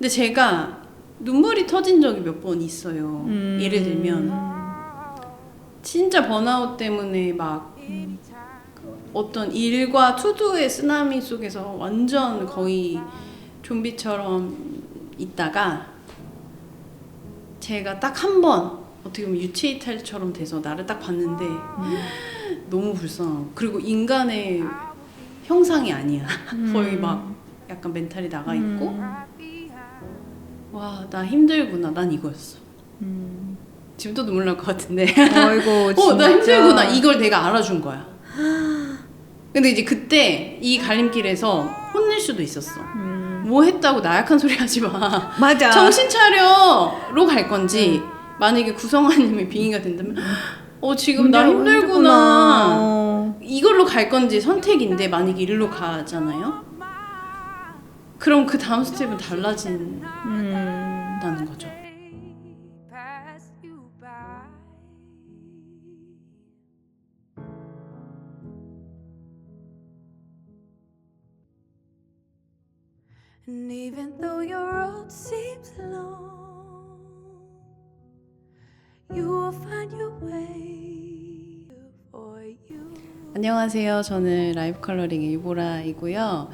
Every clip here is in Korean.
근데 제가 눈물이 터진 적이 몇 번 있어요. 예를 들면 진짜 번아웃 때문에 막 어떤 일과 투두의 쓰나미 속에서 완전 거의 좀비처럼 있다가 제가 딱 한 번 어떻게 보면 유체이탈처럼 돼서 나를 딱 봤는데 너무 불쌍하고, 그리고 인간의 형상이 아니야. 거의 막 약간 멘탈이 나가 있고 와, 나 힘들구나, 난 이거였어. 지금 또 눈물 날 것 같은데. 아이고 진짜. 나 힘들구나, 이걸 내가 알아준 거야. 근데 이제 그때 이 갈림길에서 혼낼 수도 있었어. 뭐 했다고 나약한 소리 하지 마. 맞아. 정신 차려로 갈 건지, 만약에 구성아님의 빙의가 된다면 지금 나 힘들구나 이걸로 갈 건지 선택인데, 만약에 이리로 가잖아요? 그럼 그 다음 스텝은 달라진다는 거죠. And even though your road seems long, you will find your way for you. 안녕하세요. 저는 라이프 컬러링의 유보라이고요.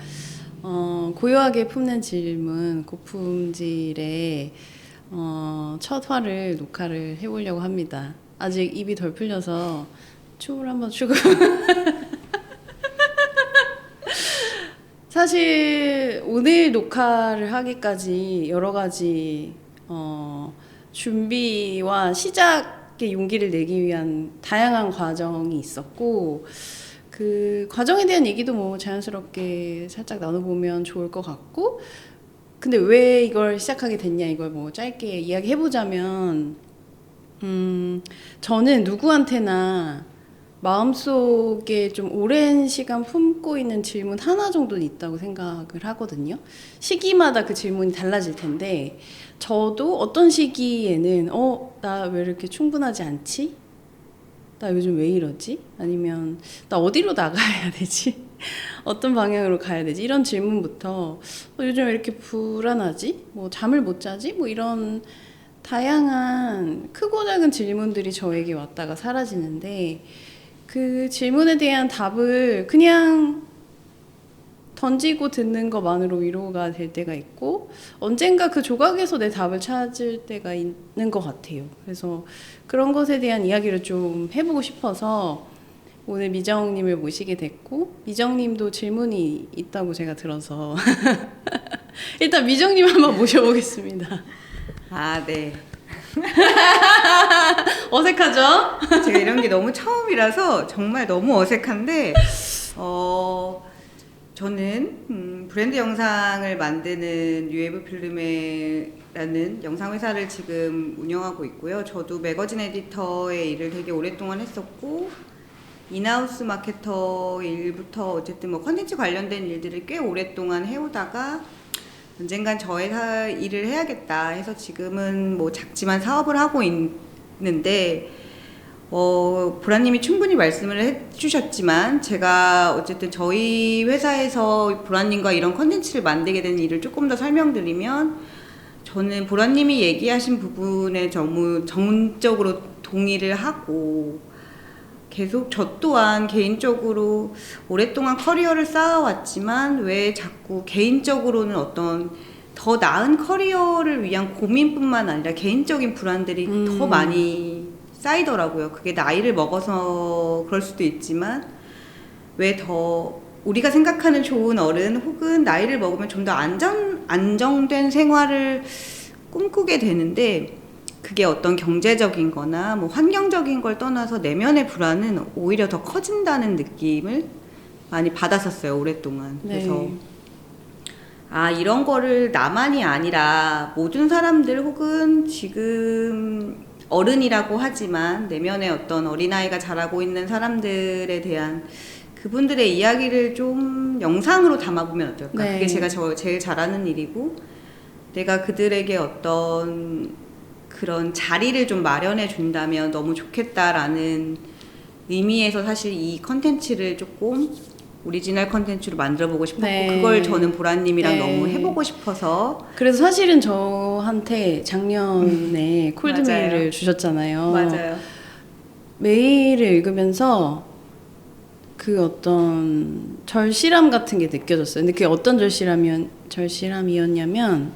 고요하게 품는 질문 고품질의 첫 화를 녹화를 해보려고 합니다. 아직 입이 덜 풀려서 춤을 한번 추고 사실 오늘 녹화를 하기까지 여러 가지 준비와 시작의 용기를 내기 위한 다양한 과정이 있었고, 그 과정에 대한 얘기도 뭐 자연스럽게 살짝 나눠보면 좋을 것 같고, 근데 왜 이걸 시작하게 됐냐, 이걸 뭐 짧게 이야기해보자면, 저는 누구한테나 마음속에 좀 오랜 시간 품고 있는 질문 하나 정도는 있다고 생각을 하거든요. 시기마다 그 질문이 달라질 텐데, 저도 어떤 시기에는 나 왜 이렇게 충분하지 않지? 나 요즘 왜 이러지? 아니면 나 어디로 나가야 되지? 어떤 방향으로 가야 되지? 이런 질문부터 요즘 왜 이렇게 불안하지? 뭐 잠을 못 자지? 뭐 이런 다양한 크고 작은 질문들이 저에게 왔다가 사라지는데, 그 질문에 대한 답을 그냥 던지고 듣는 것만으로 위로가 될 때가 있고, 언젠가 그 조각에서 내 답을 찾을 때가 있는 것 같아요. 그래서 그런 것에 대한 이야기를 좀 해보고 싶어서 오늘 미정님을 모시게 됐고, 미정님도 질문이 있다고 제가 들어서 일단 미정님 한번 모셔보겠습니다. 아, 네. 어색하죠? 제가 이런 게 너무 처음이라서 정말 너무 어색한데, 저는 브랜드 영상을 만드는 유에브 필름이라는 영상 회사를 지금 운영하고 있고요. 저도 매거진 에디터의 일을 되게 오랫동안 했었고, 인하우스 마케터 일부터 어쨌든 뭐 컨텐츠 관련된 일들을 꽤 오랫동안 해오다가 언젠간 저 회사 일을 해야겠다 해서 지금은 뭐 작지만 사업을 하고 있는데, 보라님이 충분히 말씀을 해주셨지만, 제가 어쨌든 저희 회사에서 보라님과 이런 컨텐츠를 만들게 된 일을 조금 더 설명드리면, 저는 보라님이 얘기하신 부분에 너무 전문적으로 동의를 하고, 계속 저 또한 개인적으로 오랫동안 커리어를 쌓아왔지만 왜 자꾸 개인적으로는 어떤 더 나은 커리어를 위한 고민뿐만 아니라 개인적인 불안들이 더 많이 쌓이더라고요. 그게 나이를 먹어서 그럴 수도 있지만, 왜 더 우리가 생각하는 좋은 어른 혹은 나이를 먹으면 좀 더 안정된 생활을 꿈꾸게 되는데, 그게 어떤 경제적인 거나 뭐 환경적인 걸 떠나서 내면의 불안은 오히려 더 커진다는 느낌을 많이 받았었어요, 오랫동안. 네. 그래서 이런 거를 나만이 아니라 모든 사람들, 혹은 지금 어른이라고 하지만 내면의 어떤 어린아이가 자라고 있는 사람들에 대한 그분들의 이야기를 좀 영상으로 담아보면 어떨까. 네. 그게 제가 제일 잘하는 일이고, 내가 그들에게 어떤 그런 자리를 좀 마련해 준다면 너무 좋겠다라는 의미에서 사실 이 컨텐츠를 조금 오리지널 컨텐츠로 만들어보고 싶었고 네. 그걸 저는 보라님이랑 네. 너무 해보고 싶어서 그래서 사실은 저한테 작년에 콜드메일을 맞아요. 주셨잖아요. 맞아요. 메일을 읽으면서 그 어떤 절실함 같은 게 느껴졌어요. 근데 그게 어떤 절실함이었냐면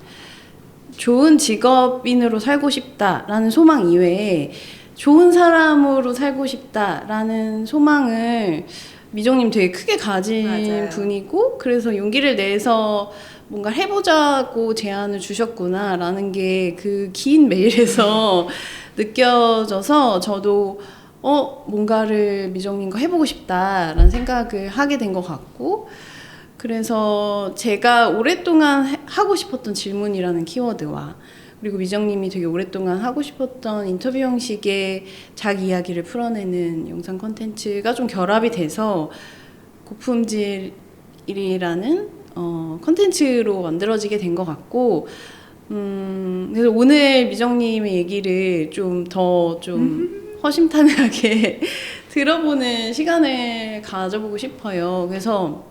좋은 직업인으로 살고 싶다라는 소망 이외에 좋은 사람으로 살고 싶다라는 소망을 미정님 되게 크게 가진 맞아요. 분이고 그래서 용기를 내서 뭔가 해보자고 제안을 주셨구나라는 게 그 긴 메일에서 느껴져서 저도 뭔가를 미정님과 해보고 싶다라는 생각을 하게 된 것 같고 그래서 제가 오랫동안 하고 싶었던 질문이라는 키워드와 그리고 미정님이 되게 오랫동안 하고 싶었던 인터뷰 형식의 자기 이야기를 풀어내는 영상 콘텐츠가 좀 결합이 돼서 고품질이라는 콘텐츠로 만들어지게 된 것 같고 그래서 오늘 미정님의 얘기를 좀 더 좀 허심탄회하게 들어보는 시간을 가져보고 싶어요. 그래서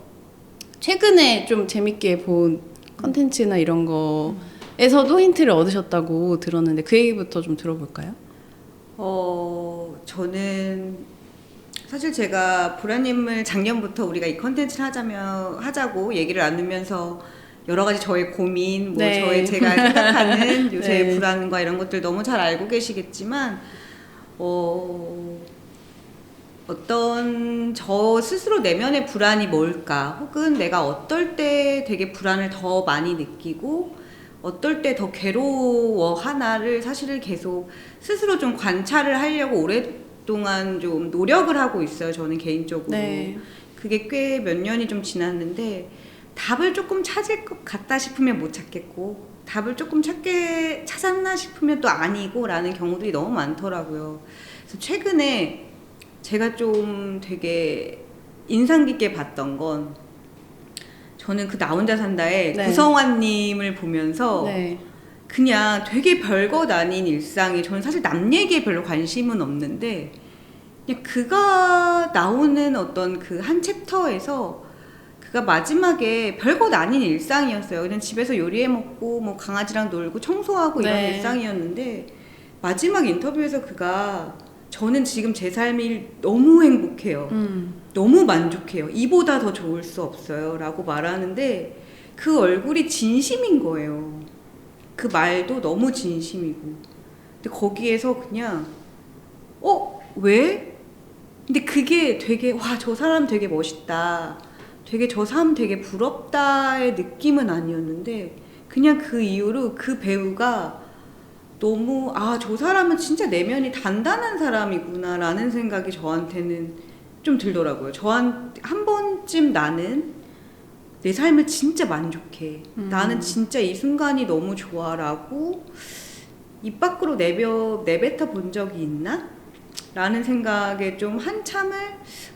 최근에 좀 재밌게 본 컨텐츠나 이런 거에서도 힌트를 얻으셨다고 들었는데 그 얘기부터 좀 들어볼까요? 저는 사실 제가 보라님을 작년부터 우리가 이 컨텐츠를 하자고 얘기를 나누면서 여러 가지 저의 고민, 네. 제가 생각하는 요새 네. 불안과 이런 것들 너무 잘 알고 계시겠지만, 어떤 저 스스로 내면의 불안이 뭘까? 혹은 내가 어떨 때 되게 불안을 더 많이 느끼고, 어떨 때 더 괴로워하나를 사실을 계속 스스로 좀 관찰을 하려고 오랫동안 좀 노력을 하고 있어요. 저는 개인적으로. 네. 그게 꽤 몇 년이 좀 지났는데 답을 조금 찾을 것 같다 싶으면 못 찾겠고 답을 조금 찾았나 싶으면 또 아니고 라는 경우들이 너무 많더라고요. 그래서 최근에 제가 좀 되게 인상 깊게 봤던 건 저는 그 나 혼자 산다의 네. 구성환님을 보면서 네. 그냥 되게 별것 아닌 일상이 저는 사실 남 얘기에 별로 관심은 없는데 그냥 그가 나오는 어떤 그 한 챕터에서 그가 마지막에 별것 아닌 일상이었어요. 그냥 집에서 요리해 먹고 뭐 강아지랑 놀고 청소하고 이런 네. 일상이었는데 마지막 인터뷰에서 그가 저는 지금 제 삶이 너무 행복해요. 너무 만족해요. 이보다 더 좋을 수 없어요. 라고 말하는데 그 얼굴이 진심인 거예요. 그 말도 너무 진심이고. 근데 거기에서 그냥 왜? 근데 그게 되게 와, 저 사람 되게 멋있다. 되게 저 사람 되게 부럽다의 느낌은 아니었는데 그냥 그 이후로 그 배우가 너무 저 사람은 진짜 내면이 단단한 사람이구나 라는 생각이 저한테는 좀 들더라고요. 한 번쯤 나는 내 삶을 진짜 만족해. 나는 진짜 이 순간이 너무 좋아 라고 입 밖으로 내뱉어 본 적이 있나? 라는 생각에 좀 한참을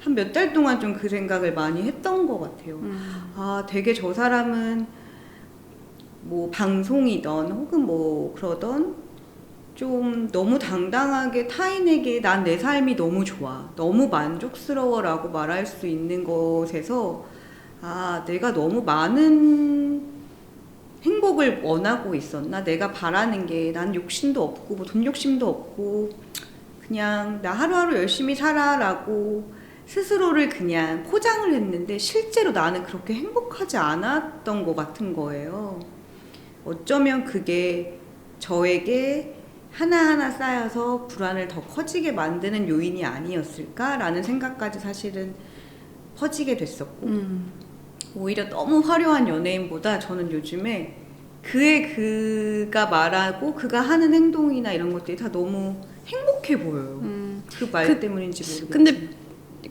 한 몇 달 동안 좀 그 생각을 많이 했던 것 같아요. 되게 저 사람은 뭐 방송이던 혹은 뭐 그러던 좀 너무 당당하게 타인에게 난 내 삶이 너무 좋아, 너무 만족스러워 라고 말할 수 있는 것에서 내가 너무 많은 행복을 원하고 있었나? 내가 바라는 게 난 욕심도 없고 뭐 돈 욕심도 없고 그냥 나 하루하루 열심히 살아라고 스스로를 그냥 포장을 했는데 실제로 나는 그렇게 행복하지 않았던 것 같은 거예요. 어쩌면 그게 저에게 하나하나 쌓여서 불안을 더 커지게 만드는 요인이 아니었을까라는 생각까지 사실은 퍼지게 됐었고 오히려 너무 화려한 연예인보다 저는 요즘에 그가 말하고 그가 하는 행동이나 이런 것들이 다 너무 행복해 보여요. 그 말 때문인지 모르겠지만.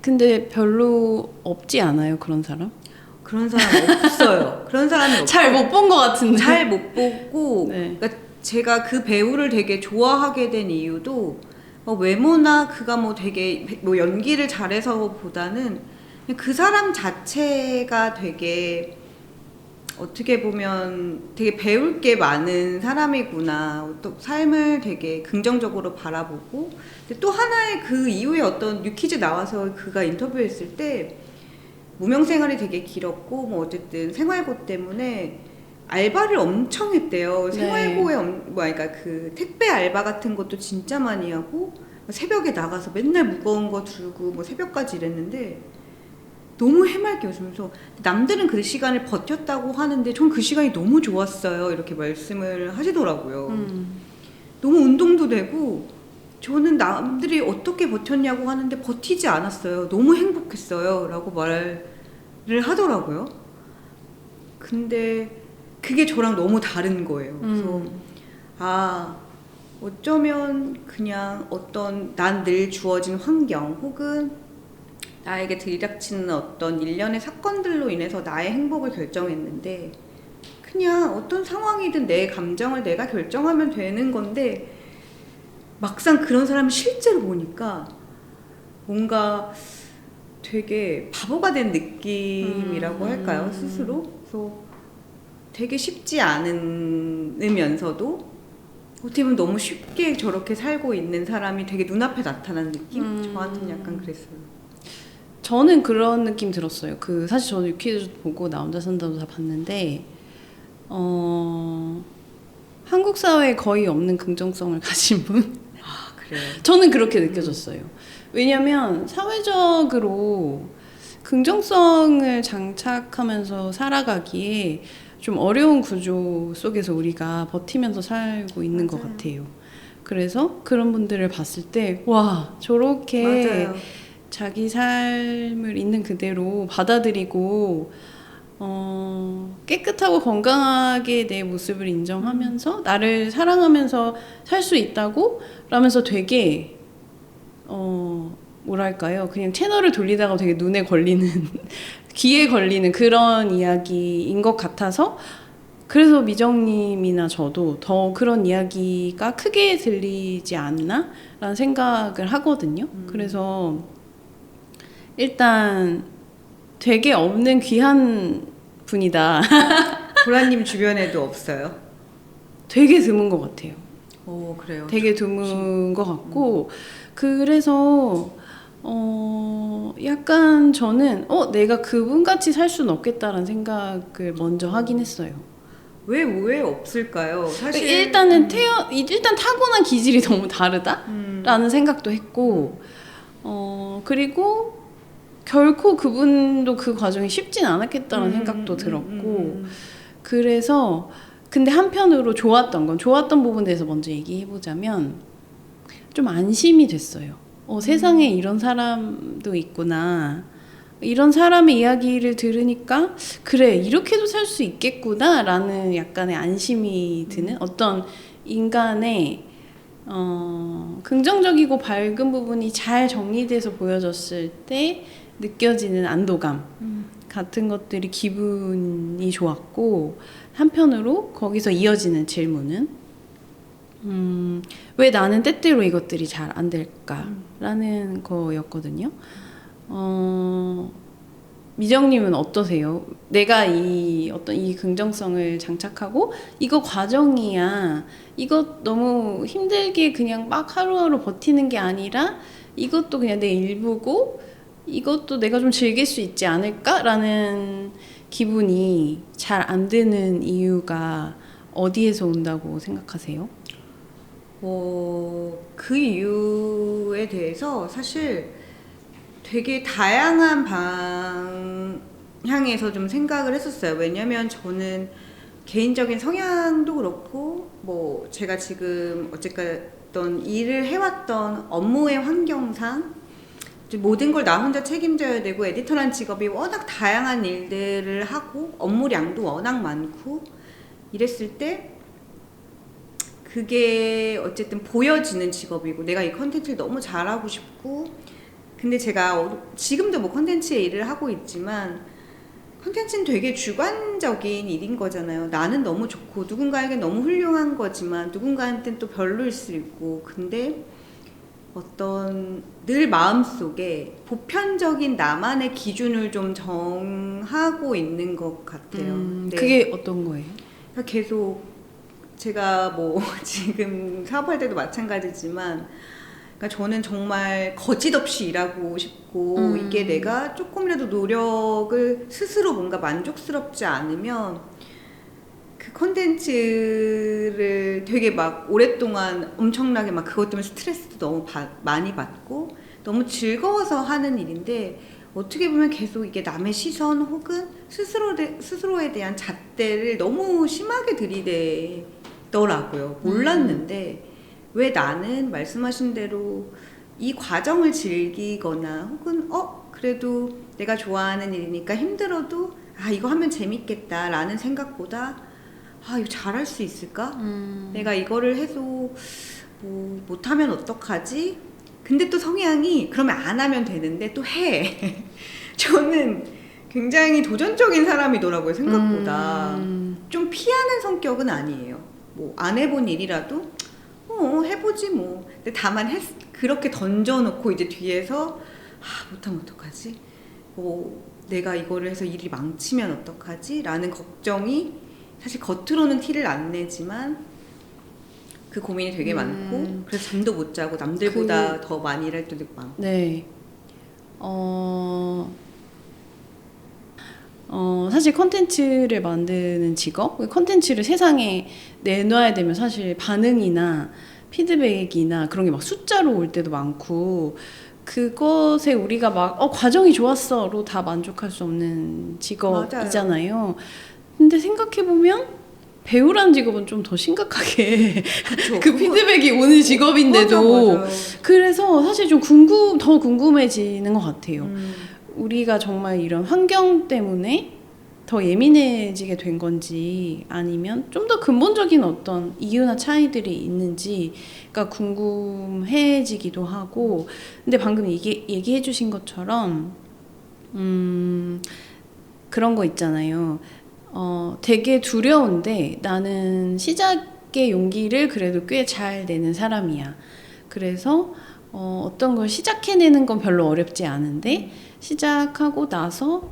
근데 별로 없지 않아요, 그런 사람? 그런 사람 없어요. 그런 사람이 없어요. 잘 못 본 것 같은데. 잘 못 보고 네. 그러니까 제가 그 배우를 되게 좋아하게 된 이유도 외모나 그가 뭐 되게 뭐 연기를 잘해서보다는 그냥 그 사람 자체가 되게 어떻게 보면 되게 배울 게 많은 사람이구나. 또 삶을 되게 긍정적으로 바라보고. 근데 또 하나의 그 이후에 어떤 뉴키즈 나와서 그가 인터뷰했을 때 무명 생활이 되게 길었고 뭐 어쨌든 생활고 때문에 알바를 엄청 했대요. 네. 생활고에 그러니까 그 택배 알바 같은 것도 진짜 많이 하고 새벽에 나가서 맨날 무거운 거 들고 뭐 새벽까지 일했는데 너무 해맑게 웃으면서 남들은 그 시간을 버텼다고 하는데 전 그 시간이 너무 좋았어요. 이렇게 말씀을 하시더라고요. 너무 운동도 되고 저는 남들이 어떻게 버텼냐고 하는데 버티지 않았어요. 너무 행복했어요. 라고 말을 하더라고요. 근데 그게 저랑 너무 다른 거예요. 그래서 아 어쩌면 그냥 어떤 난 늘 주어진 환경 혹은 나에게 들이닥치는 어떤 일련의 사건들로 인해서 나의 행복을 결정했는데 그냥 어떤 상황이든 내 감정을 내가 결정하면 되는 건데 막상 그런 사람을 실제로 보니까 뭔가 되게 바보가 된 느낌이라고 할까요? 스스로? 그래서 되게 쉽지 않으면서도 어떻게 보면 너무 쉽게 저렇게 살고 있는 사람이 되게 눈앞에 나타나는 느낌? 저한테는 약간 그랬어요. 저는 그런 느낌 들었어요. 그 사실 저는 유퀴즈 보고 나 혼자 산다도 다 봤는데 한국 사회에 거의 없는 긍정성을 가진 분. 아 그래요? 저는 그렇게 느껴졌어요. 왜냐면 사회적으로 긍정성을 장착하면서 살아가기에 좀 어려운 구조 속에서 우리가 버티면서 살고 있는 것 맞아요. 같아요. 그래서 그런 분들을 봤을 때, 와, 저렇게 맞아요. 자기 삶을 있는 그대로 받아들이고, 깨끗하고 건강하게 내 모습을 인정하면서, 나를 사랑하면서 살 수 있다고? 라면서 되게, 뭐랄까요. 그냥 채널을 돌리다가 되게 눈에 걸리는, 귀에 걸리는 그런 이야기인 것 같아서, 그래서 미정님이나 저도 더 그런 이야기가 크게 들리지 않나? 라는 생각을 하거든요. 그래서 일단 되게 없는 귀한 분이다. 보라님 주변에도 없어요? 되게 드문 것 같아요. 오 그래요. 되게 드문 것 같고 그래서 약간 저는 내가 그분같이 살 수는 없겠다라는 생각을 먼저 하긴 했어요. 왜 없을까요? 사실 일단은 일단 타고난 기질이 너무 다르다라는 생각도 했고 그리고 결코 그분도 그 과정이 쉽진 않았겠다는 생각도 들었고 그래서 근데 한편으로 좋았던 부분에 대해서 먼저 얘기해보자면 좀 안심이 됐어요. 세상에 이런 사람도 있구나. 이런 사람의 이야기를 들으니까 그래 이렇게도 살 수 있겠구나 라는 약간의 안심이 드는 어떤 인간의 긍정적이고 밝은 부분이 잘 정리돼서 보여졌을 때 느껴지는 안도감 같은 것들이 기분이 좋았고 한편으로 거기서 이어지는 질문은 왜 나는 때때로 이것들이 잘 안 될까라는 거였거든요. 미정님은 어떠세요? 내가 이 긍정성을 장착하고 이거 과정이야. 이것 너무 힘들게 그냥 막 하루하루 버티는 게 아니라 이것도 그냥 내 일부고 이것도 내가 좀 즐길 수 있지 않을까라는 기분이 잘 안 드는 이유가 어디에서 온다고 생각하세요? 그 이유에 대해서 사실 되게 다양한 방향에서 좀 생각을 했었어요. 왜냐면 저는 개인적인 성향도 그렇고 뭐 제가 지금 어쨌든 일을 해왔던 업무의 환경상 모든 걸 나 혼자 책임져야 되고 에디터란 직업이 워낙 다양한 일들을 하고 업무량도 워낙 많고 이랬을 때 그게 어쨌든 보여지는 직업이고 내가 이 컨텐츠를 너무 잘하고 싶고 근데 제가 지금도 뭐 컨텐츠에 일을 하고 있지만 컨텐츠는 되게 주관적인 일인 거잖아요. 나는 너무 좋고 누군가에게 너무 훌륭한 거지만 누군가한테는 또 별로일 수 있고 근데 늘 마음속에 보편적인 나만의 기준을 좀 정하고 있는 것 같아요. 네. 그게 어떤 거예요? 계속 제가 뭐 지금 사업할 때도 마찬가지지만 그러니까 저는 정말 거짓없이 일하고 싶고 이게 내가 조금이라도 노력을 스스로 뭔가 만족스럽지 않으면 그 콘텐츠를 되게 막 오랫동안 엄청나게 막 그것 때문에 스트레스도 너무 많이 받고 너무 즐거워서 하는 일인데 어떻게 보면 계속 이게 남의 시선 혹은 스스로에 대한 잣대를 너무 심하게 들이대더라고요. 몰랐는데 왜 나는 말씀하신 대로 이 과정을 즐기거나 혹은 그래도 내가 좋아하는 일이니까 힘들어도 이거 하면 재밌겠다라는 생각보다 이거 잘할 수 있을까? 내가 이거를 해도 뭐 못하면 어떡하지? 근데 또 성향이 그러면 안 하면 되는데 또 해. 저는 굉장히 도전적인 사람이더라고요, 생각보다. 좀 피하는 성격은 아니에요. 뭐 안 해본 일이라도 해보지 뭐. 근데 다만 그렇게 던져놓고 이제 뒤에서 못하면 어떡하지? 뭐 내가 이거를 해서 일이 망치면 어떡하지? 라는 걱정이 사실 겉으로는 티를 안 내지만 그 고민이 되게 많고 그래서 잠도 못 자고 남들보다 더 많이 일할 때도 많고. 네. 사실 컨텐츠를 만드는 직업, 컨텐츠를 세상에 내놔야 되면 사실 반응이나 피드백이나 그런 게 막 숫자로 올 때도 많고 그것에 우리가 막 과정이 좋았어로 다 만족할 수 없는 직업이잖아요. 맞아요. 근데 생각해보면 배우라는 직업은 좀 더 심각하게 그 피드백이 오는 직업인데도 맞아. 그래서 사실 좀 더 궁금해지는 것 같아요. 우리가 정말 이런 환경 때문에 더 예민해지게 된 건지 아니면 좀 더 근본적인 어떤 이유나 차이들이 있는지가 궁금해지기도 하고 근데 방금 얘기해 주신 것처럼 그런 거 있잖아요. 되게 두려운데 나는 시작의 용기를 그래도 꽤 잘 내는 사람이야. 그래서 어떤 걸 시작해내는 건 별로 어렵지 않은데 시작하고 나서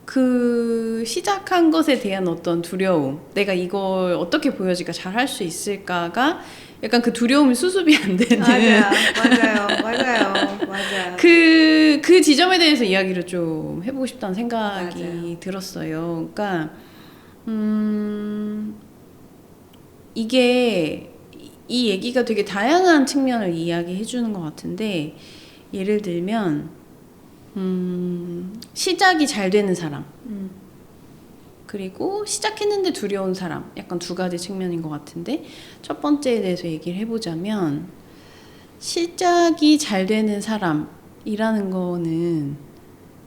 그 시작한 것에 대한 어떤 두려움, 내가 이걸 어떻게 보여질까, 잘 할 수 있을까가 약간 그 두려움이 수습이 안 되는. 맞아요. 그 지점에 대해서 이야기를 좀 해보고 싶다는 생각이 맞아요. 들었어요. 그러니까 이게 이 얘기가 되게 다양한 측면을 이야기해 주는 것 같은데 예를 들면 시작이 잘 되는 사람 그리고 시작했는데 두려운 사람 약간 두 가지 측면인 것 같은데 첫 번째에 대해서 얘기를 해보자면 시작이 잘 되는 사람이라는 거는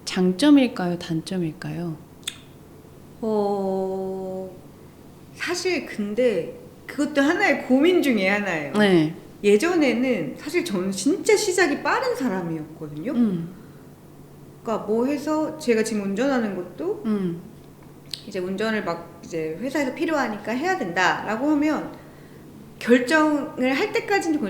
장점일까요? 단점일까요? 사실 근데 그것도 하나의 고민 중에 하나예요. 네. 예전에는 사실 저는 진짜 시작이 빠른 사람이었거든요. 그러니까 뭐 해서 제가 지금 운전하는 것도 이제 운전을 막 이제 회사에서 필요하니까 해야 된다라고 하면 결정을 할 때까지는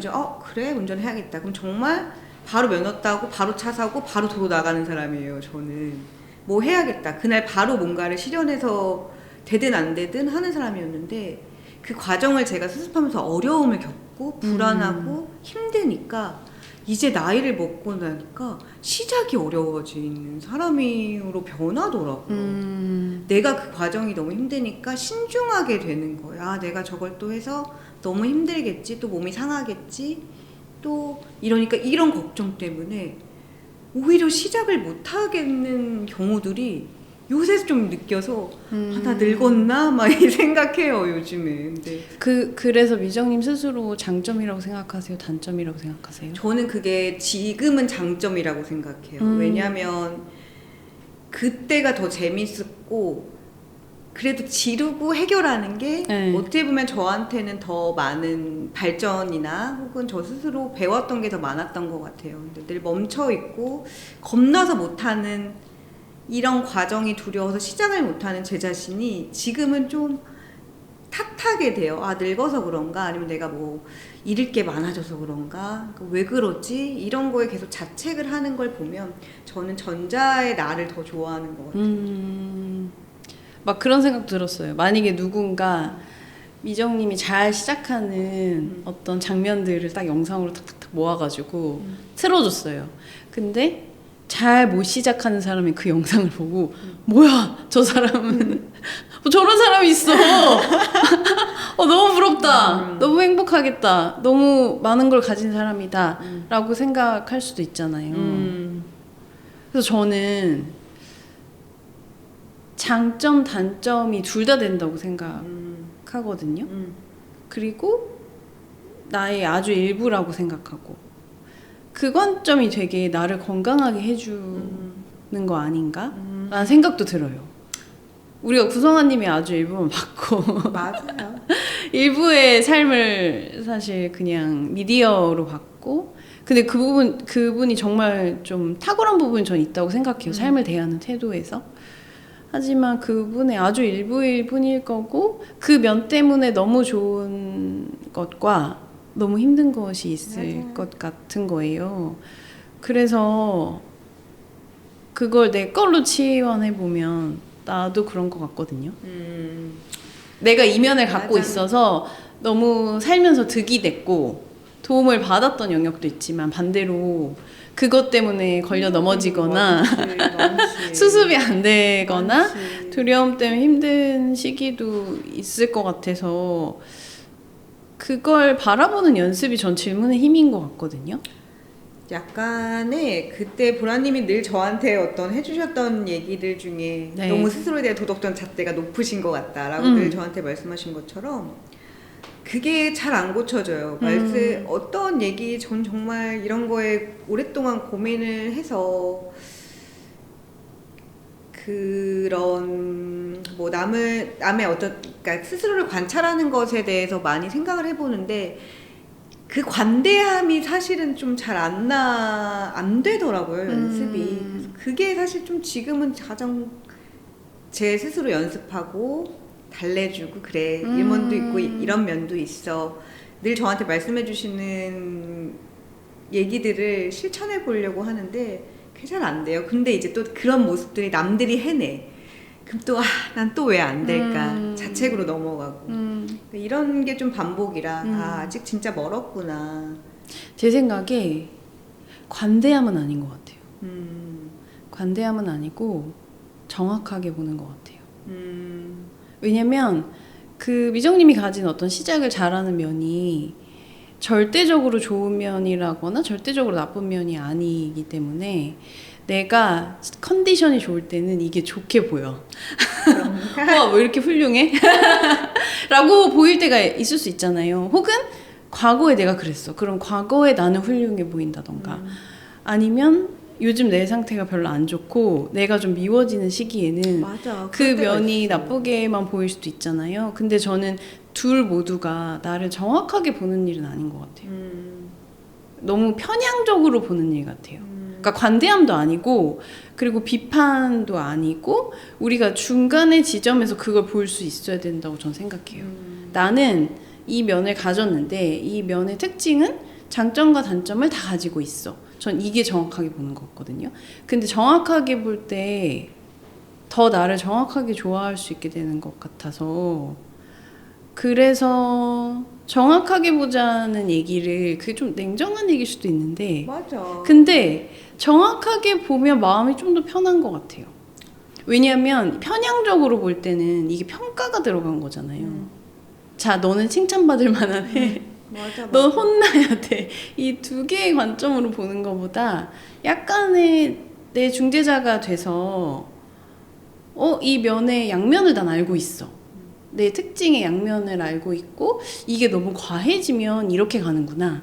그래 운전해야겠다. 그럼 정말 바로 면허 따고 바로 차 사고 바로 도로 나가는 사람이에요. 저는 뭐 해야겠다. 그날 바로 뭔가를 실현해서 되든 안 되든 하는 사람이었는데 그 과정을 제가 수습하면서 어려움을 겪고 불안하고 힘드니까 이제 나이를 먹고 나니까 시작이 어려워지는 사람으로 변하더라고요. 내가 그 과정이 너무 힘드니까 신중하게 되는 거야. 내가 저걸 또 해서 너무 힘들겠지, 또 몸이 상하겠지, 또 이러니까 이런 걱정 때문에 오히려 시작을 못 하겠는 경우들이 요새 좀 느껴서 나 늙었나? 막 이 생각해요 요즘에. 근데 그래서 미정님 스스로 장점이라고 생각하세요? 단점이라고 생각하세요? 저는 그게 지금은 장점이라고 생각해요. 왜냐하면 그때가 더 재밌었고 그래도 지르고 해결하는 게 어떻게 보면 저한테는 더 많은 발전이나 혹은 저 스스로 배웠던 게 더 많았던 것 같아요. 근데 늘 멈춰있고 겁나서 못하는 이런 과정이 두려워서 시작을 못하는 제 자신이 지금은 좀 탓하게 돼요. 늙어서 그런가? 아니면 내가 뭐 잃을 게 많아져서 그런가? 왜 그러지? 이런 거에 계속 자책을 하는 걸 보면 저는 전자의 나를 더 좋아하는 것 같아요. 막 그런 생각 들었어요. 만약에 누군가 미정님이 잘 시작하는 어떤 장면들을 딱 영상으로 탁탁탁 모아가지고 틀어줬어요. 근데 잘 못 시작하는 사람이 그 영상을 보고 뭐야 저 사람은 저런 사람이 있어. 너무 부럽다. 너무 행복하겠다. 너무 많은 걸 가진 사람이다. 라고 생각할 수도 있잖아요. 그래서 저는 장점, 단점이 둘 다 된다고 생각하거든요. 그리고 나의 아주 일부라고 생각하고 그 관점이 되게 나를 건강하게 해주는 거 아닌가? 라는 생각도 들어요. 우리가 구성아님이 아주 일부만 봤고 맞아요. 일부의 삶을 사실 그냥 미디어로 봤고 근데 그분이 정말 좀 탁월한 부분이 전 있다고 생각해요. 삶을 대하는 태도에서. 하지만 그분의 아주 일부일 뿐일 거고 그 면 때문에 너무 좋은 것과 너무 힘든 것이 있을 맞아요. 것 같은 거예요. 그래서 그걸 내 걸로 치환해 보면 나도 그런 것 같거든요. 내가 이면을 갖고 맞아. 있어서 너무 살면서 득이 됐고 도움을 받았던 영역도 있지만 반대로 그것 때문에 걸려 넘어지거나 많지. 수습이 안 되거나 많지. 두려움 때문에 힘든 시기도 있을 것 같아서 그걸 바라보는 연습이 전 질문의 힘인 것 같거든요. 약간의 그때 보라님이 늘 저한테 어떤 해주셨던 얘기들 중에 네. 너무 스스로에 대한 도덕적 잣대가 높으신 것 같다라고 늘 저한테 말씀하신 것처럼 그게 잘 안 고쳐져요. 어떤 얘기 전 정말 이런 거에 오랫동안 고민을 해서 그런 뭐 남의 어떤 그러니까 스스로를 관찰하는 것에 대해서 많이 생각을 해보는데 그 관대함이 사실은 좀 잘 안 되더라고요, 연습이. 그래서 그게 사실 좀 지금은 가장 제 스스로 연습하고 달래주고 그래 이런 면도 있고 이런 면도 있어 늘 저한테 말씀해 주시는 얘기들을 실천해 보려고 하는데 그게 잘 안 돼요. 근데 이제 또 그런 모습들이 남들이 해내. 그럼 또 난 또 왜 안 될까 자책으로 넘어가고 이런 게 좀 반복이라 아직 진짜 멀었구나. 제 생각에 관대함은 아닌 것 같아요. 관대함은 아니고 정확하게 보는 것 같아요. 왜냐면 그 미정님이 가진 어떤 시작을 잘하는 면이 절대적으로 좋은 면이라거나 절대적으로 나쁜 면이 아니기 때문에 내가 컨디션이 좋을 때는 이게 좋게 보여. 와, 왜 이렇게 훌륭해? 라고 보일 때가 있을 수 있잖아요. 혹은 과거에 내가 그랬어. 그럼 과거에 나는 훌륭해 보인다던가. 아니면 요즘 내 상태가 별로 안 좋고 내가 좀 미워지는 시기에는 맞아. 그 그럴 때가 면이 있어. 나쁘게만 보일 수도 있잖아요. 근데 저는 둘 모두가 나를 정확하게 보는 일은 아닌 것 같아요. 너무 편향적으로 보는 일 같아요. 그러니까 관대함도 아니고 그리고 비판도 아니고 우리가 중간의 지점에서 그걸 볼 수 있어야 된다고 저는 생각해요. 나는 이 면을 가졌는데 이 면의 특징은 장점과 단점을 다 가지고 있어. 전 이게 정확하게 보는 것 같거든요. 근데 정확하게 볼 때 더 나를 정확하게 좋아할 수 있게 되는 것 같아서 그래서 정확하게 보자는 얘기를 그게 좀 냉정한 얘기일 수도 있는데 맞아. 근데 정확하게 보면 마음이 좀 더 편한 것 같아요. 왜냐하면 편향적으로 볼 때는 이게 평가가 들어간 거잖아요. 자, 너는 칭찬받을 만하네. 맞아. 넌 혼나야 돼. 이 두 개의 관점으로 보는 것보다 약간의 내 중재자가 돼서 이 면의 양면을 난 알고 있어. 내 특징의 양면을 알고 있고 이게 너무 과해지면 이렇게 가는구나.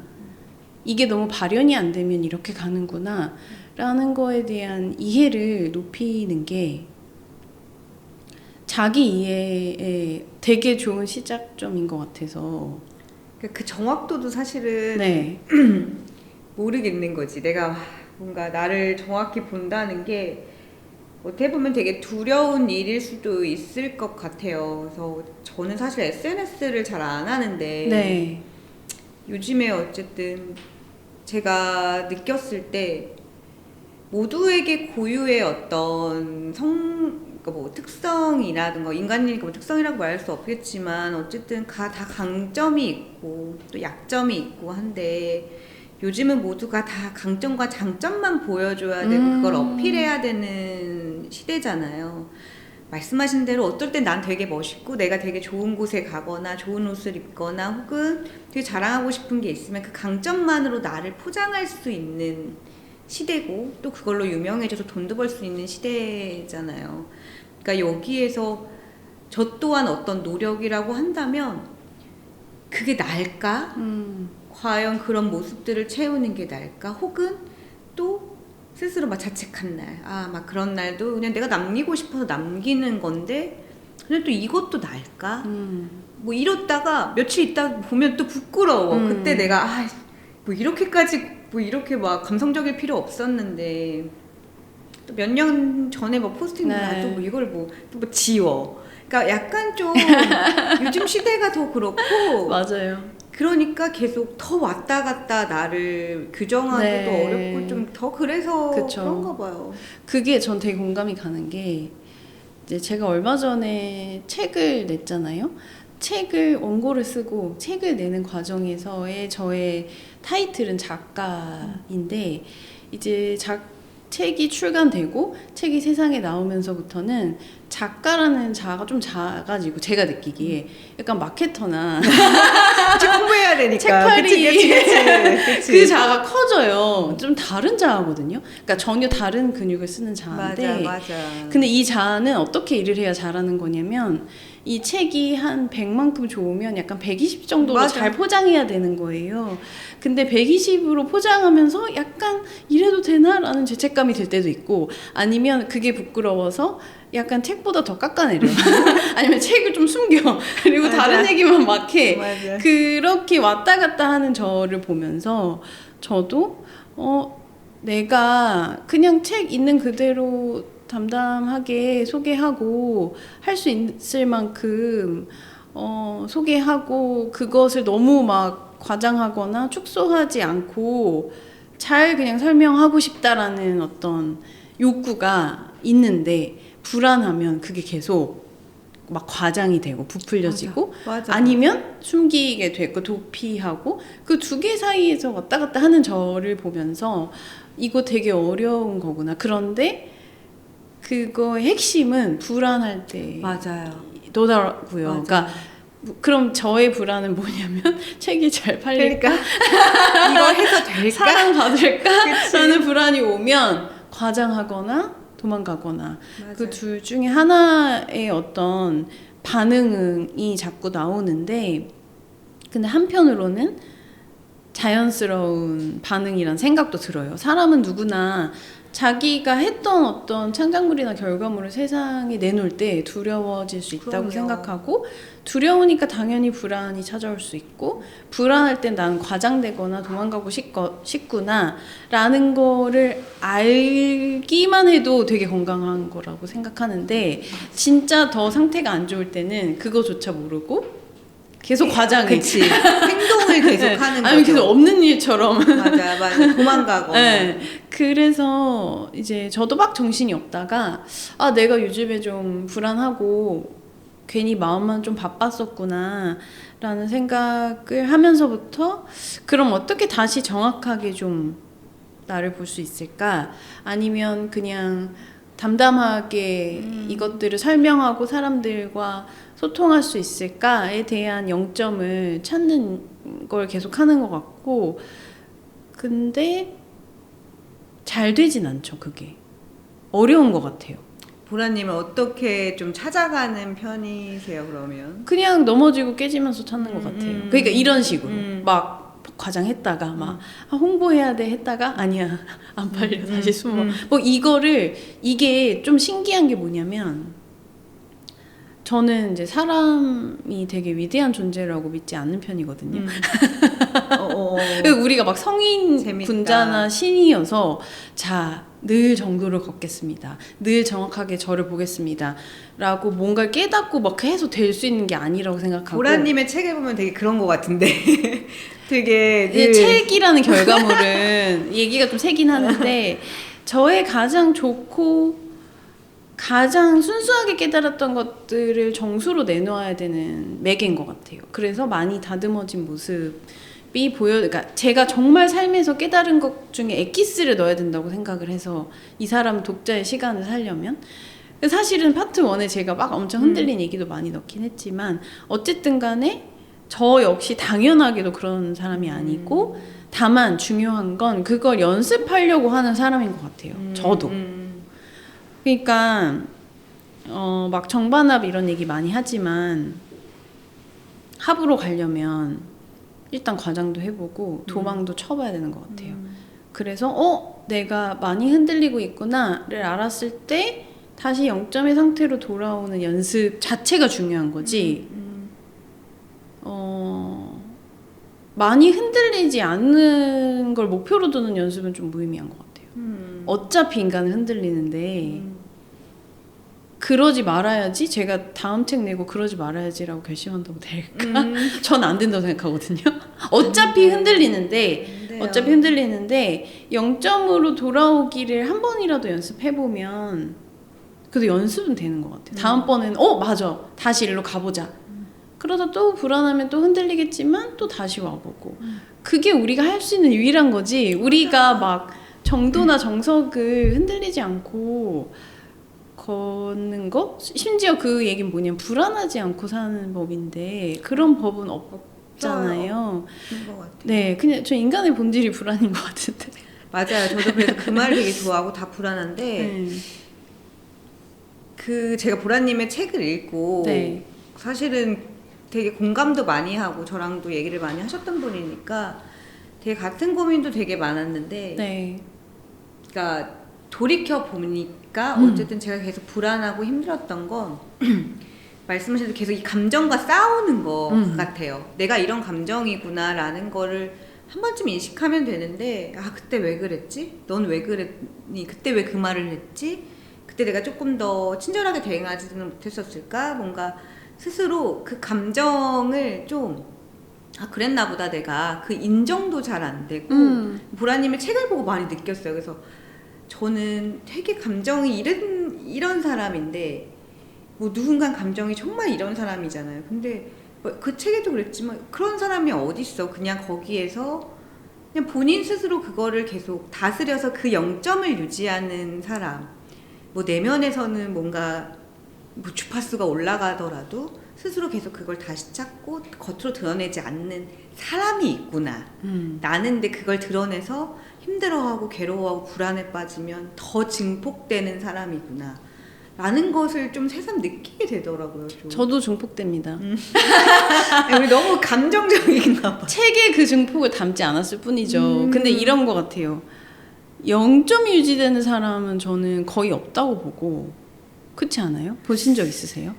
이게 너무 발현이 안 되면 이렇게 가는구나. 라는 거에 대한 이해를 높이는 게 자기 이해에 되게 좋은 시작점인 것 같아서 그 정확도도 사실은 네. 모르겠는 거지. 내가 뭔가 나를 정확히 본다는 게 어떻게 보면 되게 두려운 일일 수도 있을 것 같아요. 그래서 저는 사실 SNS를 잘 안 하는데 네. 요즘에 어쨌든 제가 느꼈을 때 모두에게 고유의 어떤 그러니까 뭐 특성이라든가 인간이니까 뭐 특성이라고 말할 수 없겠지만 어쨌든 다 강점이 있고 또 약점이 있고 한데 요즘은 모두가 다 강점과 장점만 보여줘야 되고 그걸 어필해야 되는 시대잖아요. 말씀하신 대로 어떨 땐 난 되게 멋있고 내가 되게 좋은 곳에 가거나 좋은 옷을 입거나 혹은 되게 자랑하고 싶은 게 있으면 그 강점만으로 나를 포장할 수 있는 시대고 또 그걸로 유명해져서 돈도 벌 수 있는 시대잖아요. 그러니까 여기에서 저 또한 어떤 노력이라고 한다면 그게 날까? 과연 그런 모습들을 채우는 게 날까? 혹은 또 스스로 막 자책한 날, 막 그런 날도 그냥 내가 남기고 싶어서 남기는 건데, 그냥 또 이것도 날까? 뭐 이렇다가 며칠 있다 보면 또 부끄러워. 그때 내가, 뭐 이렇게까지, 뭐 이렇게 막 감성적일 필요 없었는데, 또 몇 년 전에 뭐 포스팅 놔도 뭐 이걸 뭐 지워. 그러니까 약간 좀 요즘 시대가 더 그렇고, 맞아요. 그러니까 계속 더 왔다 갔다 나를 규정하기도 어렵고 좀 더 그래서 그쵸. 그런가 봐요. 그게 전 되게 공감이 가는 게 이제 제가 얼마 전에 책을 냈잖아요. 책을 원고를 쓰고 책을 내는 과정에서의 저의 타이틀은 작가인데 이제 책이 출간되고 책이 세상에 나오면서부터는 작가라는 자아가 좀 작아지고 제가 느끼기에 약간 마케터나 책 홍보해야 되니까 책팔이 그치. 그 자아가 커져요. 좀 다른 자아거든요. 그러니까 전혀 다른 근육을 쓰는 자아인데 맞아. 근데 이 자아는 어떻게 일을 해야 잘하는 거냐면 이 책이 한 100만큼 좋으면 약간 120 정도로 맞아. 잘 포장해야 되는 거예요. 근데 120으로 포장하면서 약간 이래도 되나? 라는 죄책감이 들 때도 있고 아니면 그게 부끄러워서 약간 책보다 더 깎아내려. 아니면 책을 좀 숨겨. 그리고 맞아. 다른 얘기만 막 해. 맞아. 그렇게 왔다 갔다 하는 저를 보면서 저도 내가 그냥 책 있는 그대로 담담하게 소개하고 할 수 있을 만큼 소개하고 그것을 너무 막 과장하거나 축소하지 않고 잘 그냥 설명하고 싶다라는 어떤 욕구가 있는데 불안하면 그게 계속 막 과장이 되고 부풀려지고 맞아. 아니면 숨기게 되고 도피하고 그 두 개 사이에서 왔다 갔다 하는 저를 보면서 이거 되게 어려운 거구나. 그런데 그거의 핵심은 불안할 때 맞아요. 더라고요. 맞아요. 그러니까 그럼 저의 불안은 뭐냐면 책이 잘 팔릴까? 이걸 해서 될까? 사랑받을까? 그치. 라는 불안이 오면 과장하거나 도망가거나 맞아요. 그 둘 중에 하나의 어떤 반응이 자꾸 나오는데 근데 한편으로는 자연스러운 반응이란 생각도 들어요. 사람은 누구나 자기가 했던 어떤 창작물이나 결과물을 세상에 내놓을 때 두려워질 수 있다고 그럼요. 생각하고 두려우니까 당연히 불안이 찾아올 수 있고 불안할 땐 난 과장되거나 도망가고 싶구나 라는 거를 알기만 해도 되게 건강한 거라고 생각하는데 진짜 더 상태가 안 좋을 때는 그거조차 모르고 계속 과장해. 그치. 행동을 계속 하는 거죠. 아니 계속 없는 일처럼. 맞아. 도망가거나. 네. 그래서 이제 저도 막 정신이 없다가 내가 요즘에 좀 불안하고 괜히 마음만 좀 바빴었구나 라는 생각을 하면서부터 그럼 어떻게 다시 정확하게 좀 나를 볼 수 있을까? 아니면 그냥 담담하게 이것들을 설명하고 사람들과 소통할 수 있을까에 대한 영점을 찾는 걸 계속 하는 것 같고 근데 잘 되진 않죠. 그게 어려운 것 같아요. 보라님은 어떻게 좀 찾아가는 편이세요, 그러면? 그냥 넘어지고 깨지면서 찾는 것 같아요. 그러니까 이런 식으로 막 과장했다가 막 홍보해야 돼 했다가 아니야 안 팔려 다시 숨어 뭐 이게 좀 신기한 게 뭐냐면 저는 이제 사람이 되게 위대한 존재라고 믿지 않는 편이거든요. 우리가 막 성인 재밌다. 군자나 신이어서 늘 정도를 걷겠습니다. 늘 정확하게 저를 보겠습니다. 라고 뭔가를 깨닫고 막 해서 될 수 있는 게 아니라고 생각하고 보라님의 책에 보면 되게 그런 것 같은데 되게 이 책이라는 결과물은 얘기가 좀 세긴 하는데 저의 가장 좋고 가장 순수하게 깨달았던 것들을 정수로 내놓아야 되는 매개인 것 같아요. 그래서 많이 다듬어진 모습이 그러니까 제가 정말 삶에서 깨달은 것 중에 엑기스를 넣어야 된다고 생각을 해서 이 사람 독자의 시간을 살려면 사실은 파트 1에 제가 막 엄청 흔들린 얘기도 많이 넣긴 했지만 어쨌든 간에 저 역시 당연하게도 그런 사람이 아니고 다만 중요한 건 그걸 연습하려고 하는 사람인 것 같아요. 저도. 그러니까 막 정반합 이런 얘기 많이 하지만 합으로 가려면 일단 과장도 해보고 도망도 쳐봐야 되는 것 같아요. 그래서 내가 많이 흔들리고 있구나를 알았을 때 다시 0점의 상태로 돌아오는 연습 자체가 중요한 거지. 많이 흔들리지 않는 걸 목표로 두는 연습은 좀 무의미한 것 같아요. 어차피 인간은 흔들리는데 그러지 말아야지. 제가 다음 책 내고 그러지 말아야지라고 결심한다고 될까? 전 안 된다고 생각하거든요. 어차피 흔들리는데 0점으로 돌아오기를 한 번이라도 연습해보면 그래도 연습은 되는 것 같아요. 다음번에는 맞아, 다시 일로 가보자. 그러다 또 불안하면 또 흔들리겠지만 또 다시 와보고. 그게 우리가 할 수 있는 유일한 거지. 우리가 막 정도나 정석을 흔들리지 않고 걷는 거? 심지어 그 얘기는 뭐냐면 불안하지 않고 사는 법인데 그런 법은 없잖아요. 그런 것 같아요. 네, 그냥 저 인간의 본질이 불안인 것 같은데. 맞아요. 저도 그래서 그 말을 되게 좋아하고 다 불안한데 그 제가 보라님의 책을 읽고 네. 사실은 되게 공감도 많이 하고 저랑도 얘기를 많이 하셨던 분이니까 되게 같은 고민도 되게 많았는데 네. 그러니까 돌이켜 보니까 어쨌든 제가 계속 불안하고 힘들었던 건 말씀하신 대로 계속 이 감정과 싸우는 거 같아요. 내가 이런 감정이구나라는 거를 한 번쯤 인식하면 되는데 그때 왜 그랬지? 넌 왜 그랬니? 그때 왜 그 말을 했지? 그때 내가 조금 더 친절하게 대응하지는 못했었을까? 뭔가 스스로 그 감정을 좀 그랬나 보다 내가 그 인정도 잘 안 되고 보라님의 책을 보고 많이 느꼈어요. 그래서 저는 되게 감정이 이런 사람인데 뭐 누군가 감정이 정말 이런 사람이잖아요. 근데 그 책에도 그랬지만 그런 사람이 어딨어. 그냥 거기에서 그냥 본인 스스로 그거를 계속 다스려서 그 0점을 유지하는 사람. 뭐 내면에서는 뭔가 뭐 주파수가 올라가더라도 스스로 계속 그걸 다시 찾고 겉으로 드러내지 않는 사람이 있구나. 나는 근데 그걸 드러내서 힘들어하고 괴로워하고 불안에 빠지면 더 증폭되는 사람이구나 라는 것을 좀 새삼 느끼게 되더라고요. 좀. 저도 증폭됩니다. 우리 너무 감정적인가 봐. 책에 그 증폭을 담지 않았을 뿐이죠. 근데 이런 것 같아요. 0점이 유지되는 사람은 저는 거의 없다고 보고 그렇지 않아요? 보신 적 있으세요?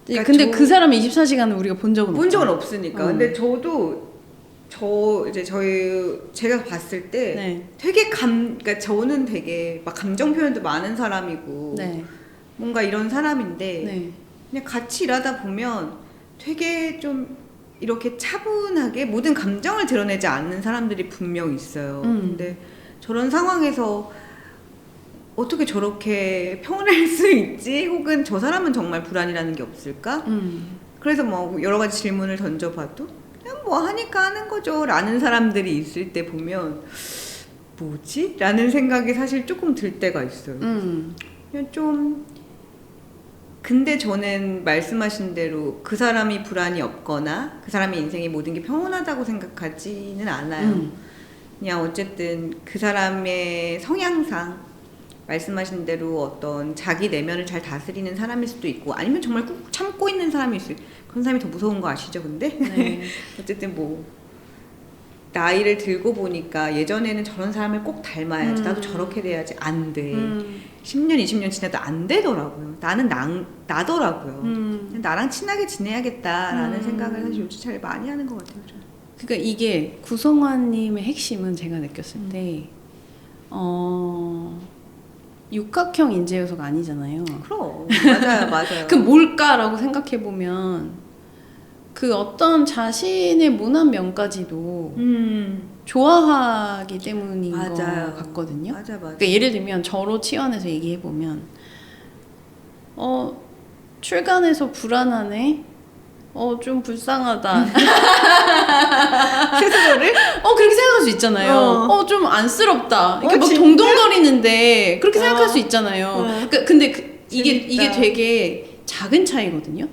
그러니까 근데 그 사람 24시간을 우리가 본 적은 없으니까. 근데 저도 제가 봤을 때 네. 되게 그러니까 저는 되게 막 감정 표현도 많은 사람이고 네. 뭔가 이런 사람인데 네. 그냥 같이 일하다 보면 되게 좀 이렇게 차분하게 모든 감정을 드러내지 않는 사람들이 분명 있어요. 근데 저런 상황에서 어떻게 저렇게 평온할 수 있지? 혹은 저 사람은 정말 불안이라는 게 없을까? 그래서 뭐 여러 가지 질문을 던져봐도 그냥 뭐 하니까 하는 거죠 라는 사람들이 있을 때 보면 뭐지? 라는 생각이 사실 조금 들 때가 있어요. 그냥 좀 근데 저는 말씀하신 대로 그 사람이 불안이 없거나 그 사람의 인생의 모든 게 평온하다고 생각하지는 않아요. 그냥 어쨌든 그 사람의 성향상 말씀하신 대로 어떤 자기 내면을 잘 다스리는 사람일 수도 있고 아니면 정말 꾹 참고 있는 사람일 수 있고 그런 사람이 더 무서운 거 아시죠 근데? 네. 어쨌든 뭐 나이를 들고 보니까 예전에는 저런 사람을 꼭 닮아야지 나도 저렇게 돼야지 안 돼. 10년 20년 지나도 안 되더라고요. 나는 나더라고요. 나랑 친하게 지내야겠다라는 생각을 사실 요즘 잘 많이 하는 것 같아요. 저는. 그러니까 이게 구성환님의 핵심은 제가 느꼈을 때 육각형 인재 요소가 아니잖아요. 그럼 맞아요. 그 뭘까라고 생각해 보면 그 어떤 자신의 모난 면까지도 좋아하기 때문인 것 같거든요. 맞아. 그러니까 예를 들면 저로 치환해서 얘기해 보면 출간해서 불안하네. 좀 불쌍하다. 스스로를? 그렇게 생각할 수 있잖아요. 좀 안쓰럽다. 이렇게 막 진짜? 동동거리는데 그렇게 생각할 수 있잖아요. 근데 이게 재밌다. 되게 작은 차이거든요.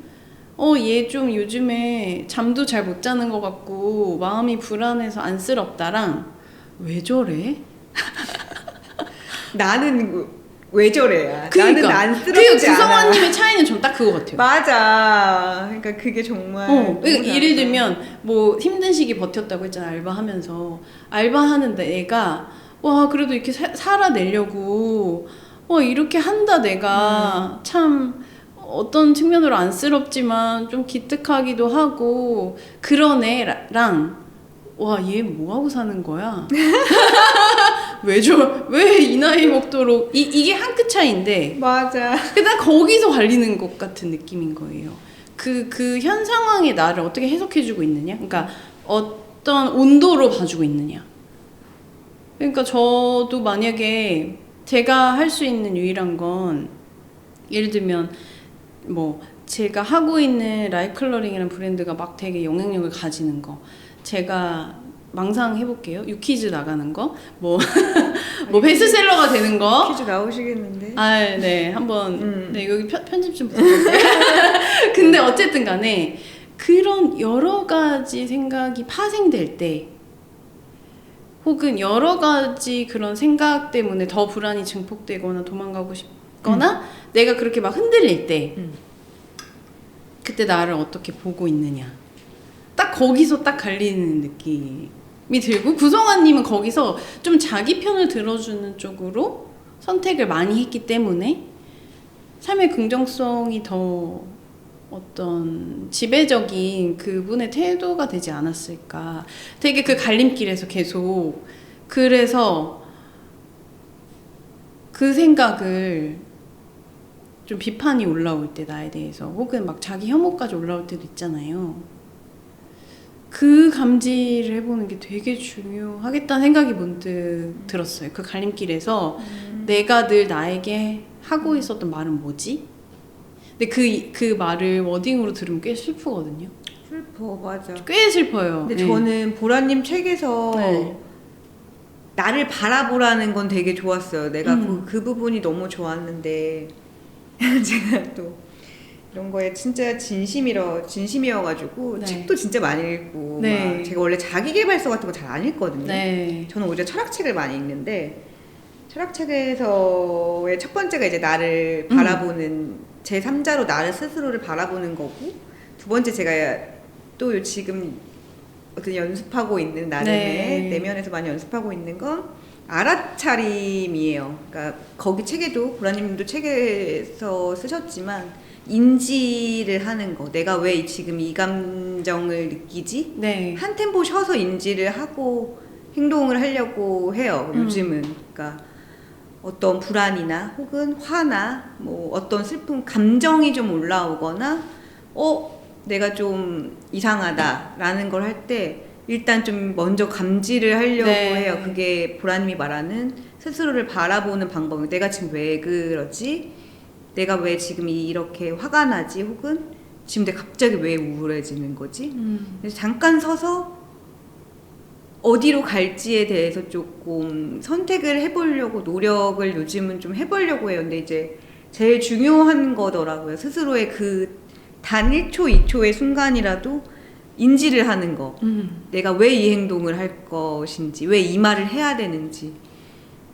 얘 좀 요즘에 잠도 잘 못 자는 것 같고 마음이 불안해서 안쓰럽다랑 왜 저래? 나는 왜 저래야. 그러니까 나는 안쓰럽지 않아. 구성원님의 차이는 좀 딱 그거 같아요. 맞아. 그러니까 그게 정말. 그러니까 너무 예를 다르다. 들면 뭐 힘든 시기 버텼다고 했잖아. 알바하면서 알바하는데 애가 와 그래도 이렇게 살아내려고 이렇게 한다 내가 참 어떤 측면으로 안쓰럽지만 좀 기특하기도 하고 그런 애랑 와 얘 뭐하고 사는 거야? 왜 이 나이 먹도록 이게 한 끗 차이인데 맞아. 근데 난 거기서 갈리는 것 같은 느낌인 거예요. 그 현 상황의 나를 어떻게 해석해주고 있느냐? 그러니까 어떤 온도로 봐주고 있느냐? 그러니까 저도 만약에 제가 할 수 있는 유일한 건 예를 들면 뭐 제가 하고 있는 라이클러링이라는 브랜드가 막 되게 영향력을 가지는 거 제가 망상 해볼게요. 유퀴즈 나가는 거, 뭐 베스트셀러가 되는 거. 퀴즈 나오시겠는데? 네, 한번 네 여기 편집 좀 부탁드릴게요. 근데 어쨌든 간에 그런 여러 가지 생각이 파생될 때, 혹은 여러 가지 그런 생각 때문에 더 불안이 증폭되거나 도망가고 싶거나 내가 그렇게 막 흔들릴 때, 그때 나를 어떻게 보고 있느냐. 딱 거기서 딱 갈리는 느낌이 들고 구성아님은 거기서 좀 자기 편을 들어주는 쪽으로 선택을 많이 했기 때문에 삶의 긍정성이 더 어떤 지배적인 그분의 태도가 되지 않았을까. 되게 그 갈림길에서 계속 그래서 그 생각을 좀 비판이 올라올 때 나에 대해서 혹은 막 자기 혐오까지 올라올 때도 있잖아요. 그 감지를 해보는 게 되게 중요하겠다는 생각이 문득 들었어요. 그 갈림길에서 내가 늘 나에게 하고 있었던 말은 뭐지? 근데 그 말을 워딩으로 들으면 꽤 슬프거든요. 슬퍼, 맞아. 꽤 슬퍼요. 근데 네. 저는 보라님 책에서 네. 나를 바라보라는 건 되게 좋았어요. 내가 그 부분이 너무 좋았는데 제가 또 이런 거에 진짜 진심이어가지고 네. 책도 진짜 많이 읽고 네. 막 제가 원래 자기계발서 같은 거 잘 안 읽거든요. 네. 저는 오히려 철학책을 많이 읽는데 철학책에서의 첫 번째가 이제 나를 바라보는 제3자로 나를 스스로를 바라보는 거고 두 번째 제가 또 지금 어떤 연습하고 있는 나름의 네. 내면에서 많이 연습하고 있는 건 알아차림이에요. 그러니까 거기 책에도 보라님도 책에서 쓰셨지만 인지를 하는 거. 내가 왜 지금 이 감정을 느끼지? 네. 한 템포 쉬어서 인지를 하고 행동을 하려고 해요. 요즘은. 그러니까 어떤 불안이나 혹은 화나 뭐 어떤 슬픈 감정이 좀 올라오거나 내가 좀 이상하다라는 걸 할 때 일단 좀 먼저 감지를 하려고 네. 해요. 그게 보라님이 말하는 스스로를 바라보는 방법. 내가 지금 왜 그러지? 내가 왜 지금 이렇게 화가 나지? 혹은 지금 내가 갑자기 왜 우울해지는 거지? 그래서 잠깐 서서 어디로 갈지에 대해서 조금 선택을 해보려고 노력을 요즘은 좀 해보려고 해요. 근데 이제 제일 중요한 거더라고요. 스스로의 그 단 1초, 2초의 순간이라도 인지를 하는 거. 내가 왜 이 행동을 할 것인지, 왜 이 말을 해야 되는지.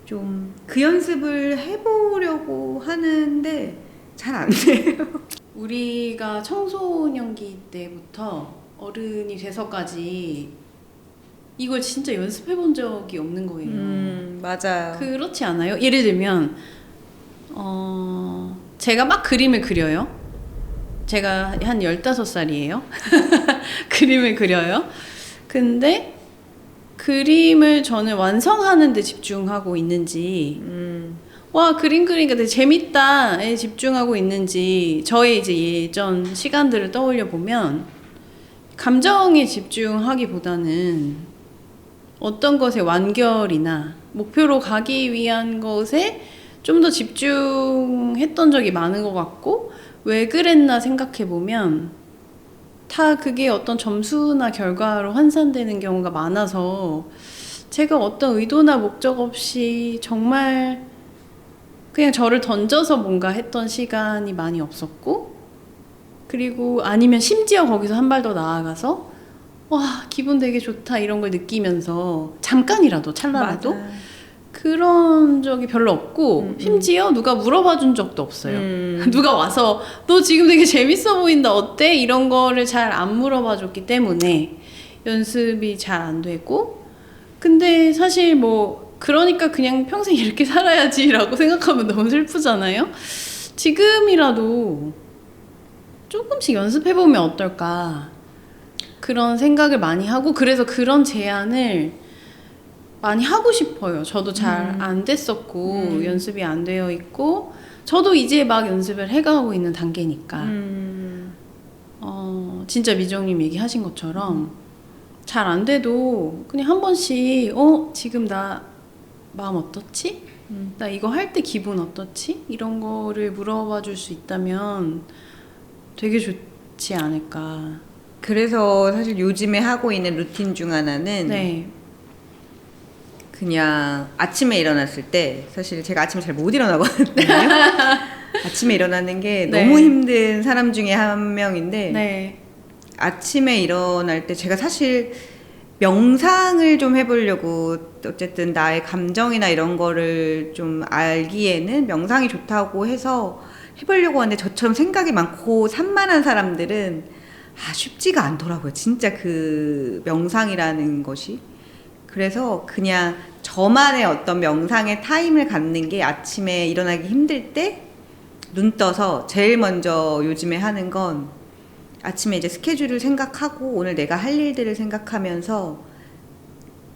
좀 그 연습을 해보려고 하는데 잘 안 돼요. 우리가 청소년기 때부터 어른이 돼서까지 이걸 진짜 연습해 본 적이 없는 거예요. 맞아요. 그렇지 않아요? 예를 들면 제가 막 그림을 그려요. 제가 한 15살이에요. 그림을 그려요. 근데 그림을 저는 완성하는 데 집중하고 있는지 와 그림 그리니까 되게 재밌다에 집중하고 있는지 저의 이제 예전 시간들을 떠올려 보면 감정에 집중하기보다는 어떤 것의 완결이나 목표로 가기 위한 것에 좀 더 집중했던 적이 많은 것 같고 왜 그랬나 생각해 보면 다 그게 어떤 점수나 결과로 환산되는 경우가 많아서 제가 어떤 의도나 목적 없이 정말 그냥 저를 던져서 뭔가 했던 시간이 많이 없었고, 그리고 아니면 심지어 거기서 한 발 더 나아가서 와 기분 되게 좋다 이런 걸 느끼면서 잠깐이라도 찰나라도 맞아. 그런 적이 별로 없고 심지어 누가 물어봐 준 적도 없어요. 누가 와서 너 지금 되게 재밌어 보인다 어때? 이런 거를 잘 안 물어봐 줬기 때문에 연습이 잘 안 되고, 근데 사실 뭐 그러니까 그냥 평생 이렇게 살아야지라고 생각하면 너무 슬프잖아요. 지금이라도 조금씩 연습해보면 어떨까 그런 생각을 많이 하고, 그래서 그런 제안을 많이 하고 싶어요. 저도 잘 안 됐었고 연습이 안 되어 있고 저도 이제 막 연습을 해가고 있는 단계니까 진짜 미정님 얘기하신 것처럼 잘 안 돼도 그냥 한 번씩 지금 나 마음 어떻지? 나 이거 할 때 기분 어떻지? 이런 거를 물어봐 줄 수 있다면 되게 좋지 않을까. 그래서 사실 요즘에 하고 있는 루틴 중 하나는 네. 그냥 아침에 일어났을 때, 사실 제가 아침에 잘 못 일어나거든요. 아침에 일어나는 게 네. 너무 힘든 사람 중에 한 명인데 네. 아침에 일어날 때 제가 사실 명상을 좀 해보려고, 어쨌든 나의 감정이나 이런 거를 좀 알기에는 명상이 좋다고 해서 해보려고 하는데, 저처럼 생각이 많고 산만한 사람들은 쉽지가 않더라고요. 진짜 그 명상이라는 것이. 그래서 그냥 저만의 어떤 명상의 타임을 갖는 게, 아침에 일어나기 힘들 때 눈 떠서 제일 먼저 요즘에 하는 건, 아침에 이제 스케줄을 생각하고 오늘 내가 할 일들을 생각하면서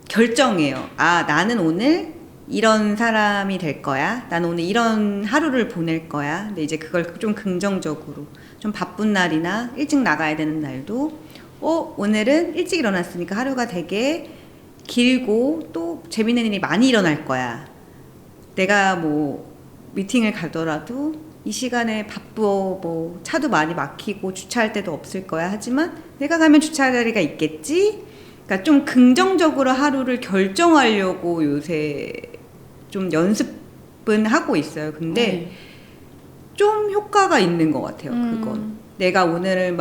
결정해요. 나는 오늘 이런 사람이 될 거야. 나는 오늘 이런 하루를 보낼 거야. 근데 이제 그걸 좀 긍정적으로, 좀 바쁜 날이나 일찍 나가야 되는 날도 오늘은 일찍 일어났으니까 하루가 되게 길고 또 재밌는 일이 많이 일어날 거야. 내가 뭐 미팅을 가더라도 이 시간에 뭐 차도 많이 막히고 주차할 데도 없을 거야. 하지만 내가 가면 주차 자리가 있겠지. 그러니까 좀 긍정적으로 하루를 결정하려고 요새 좀 연습은 하고 있어요. 근데 좀 효과가 있는 것 같아요. 그건 내가 오늘을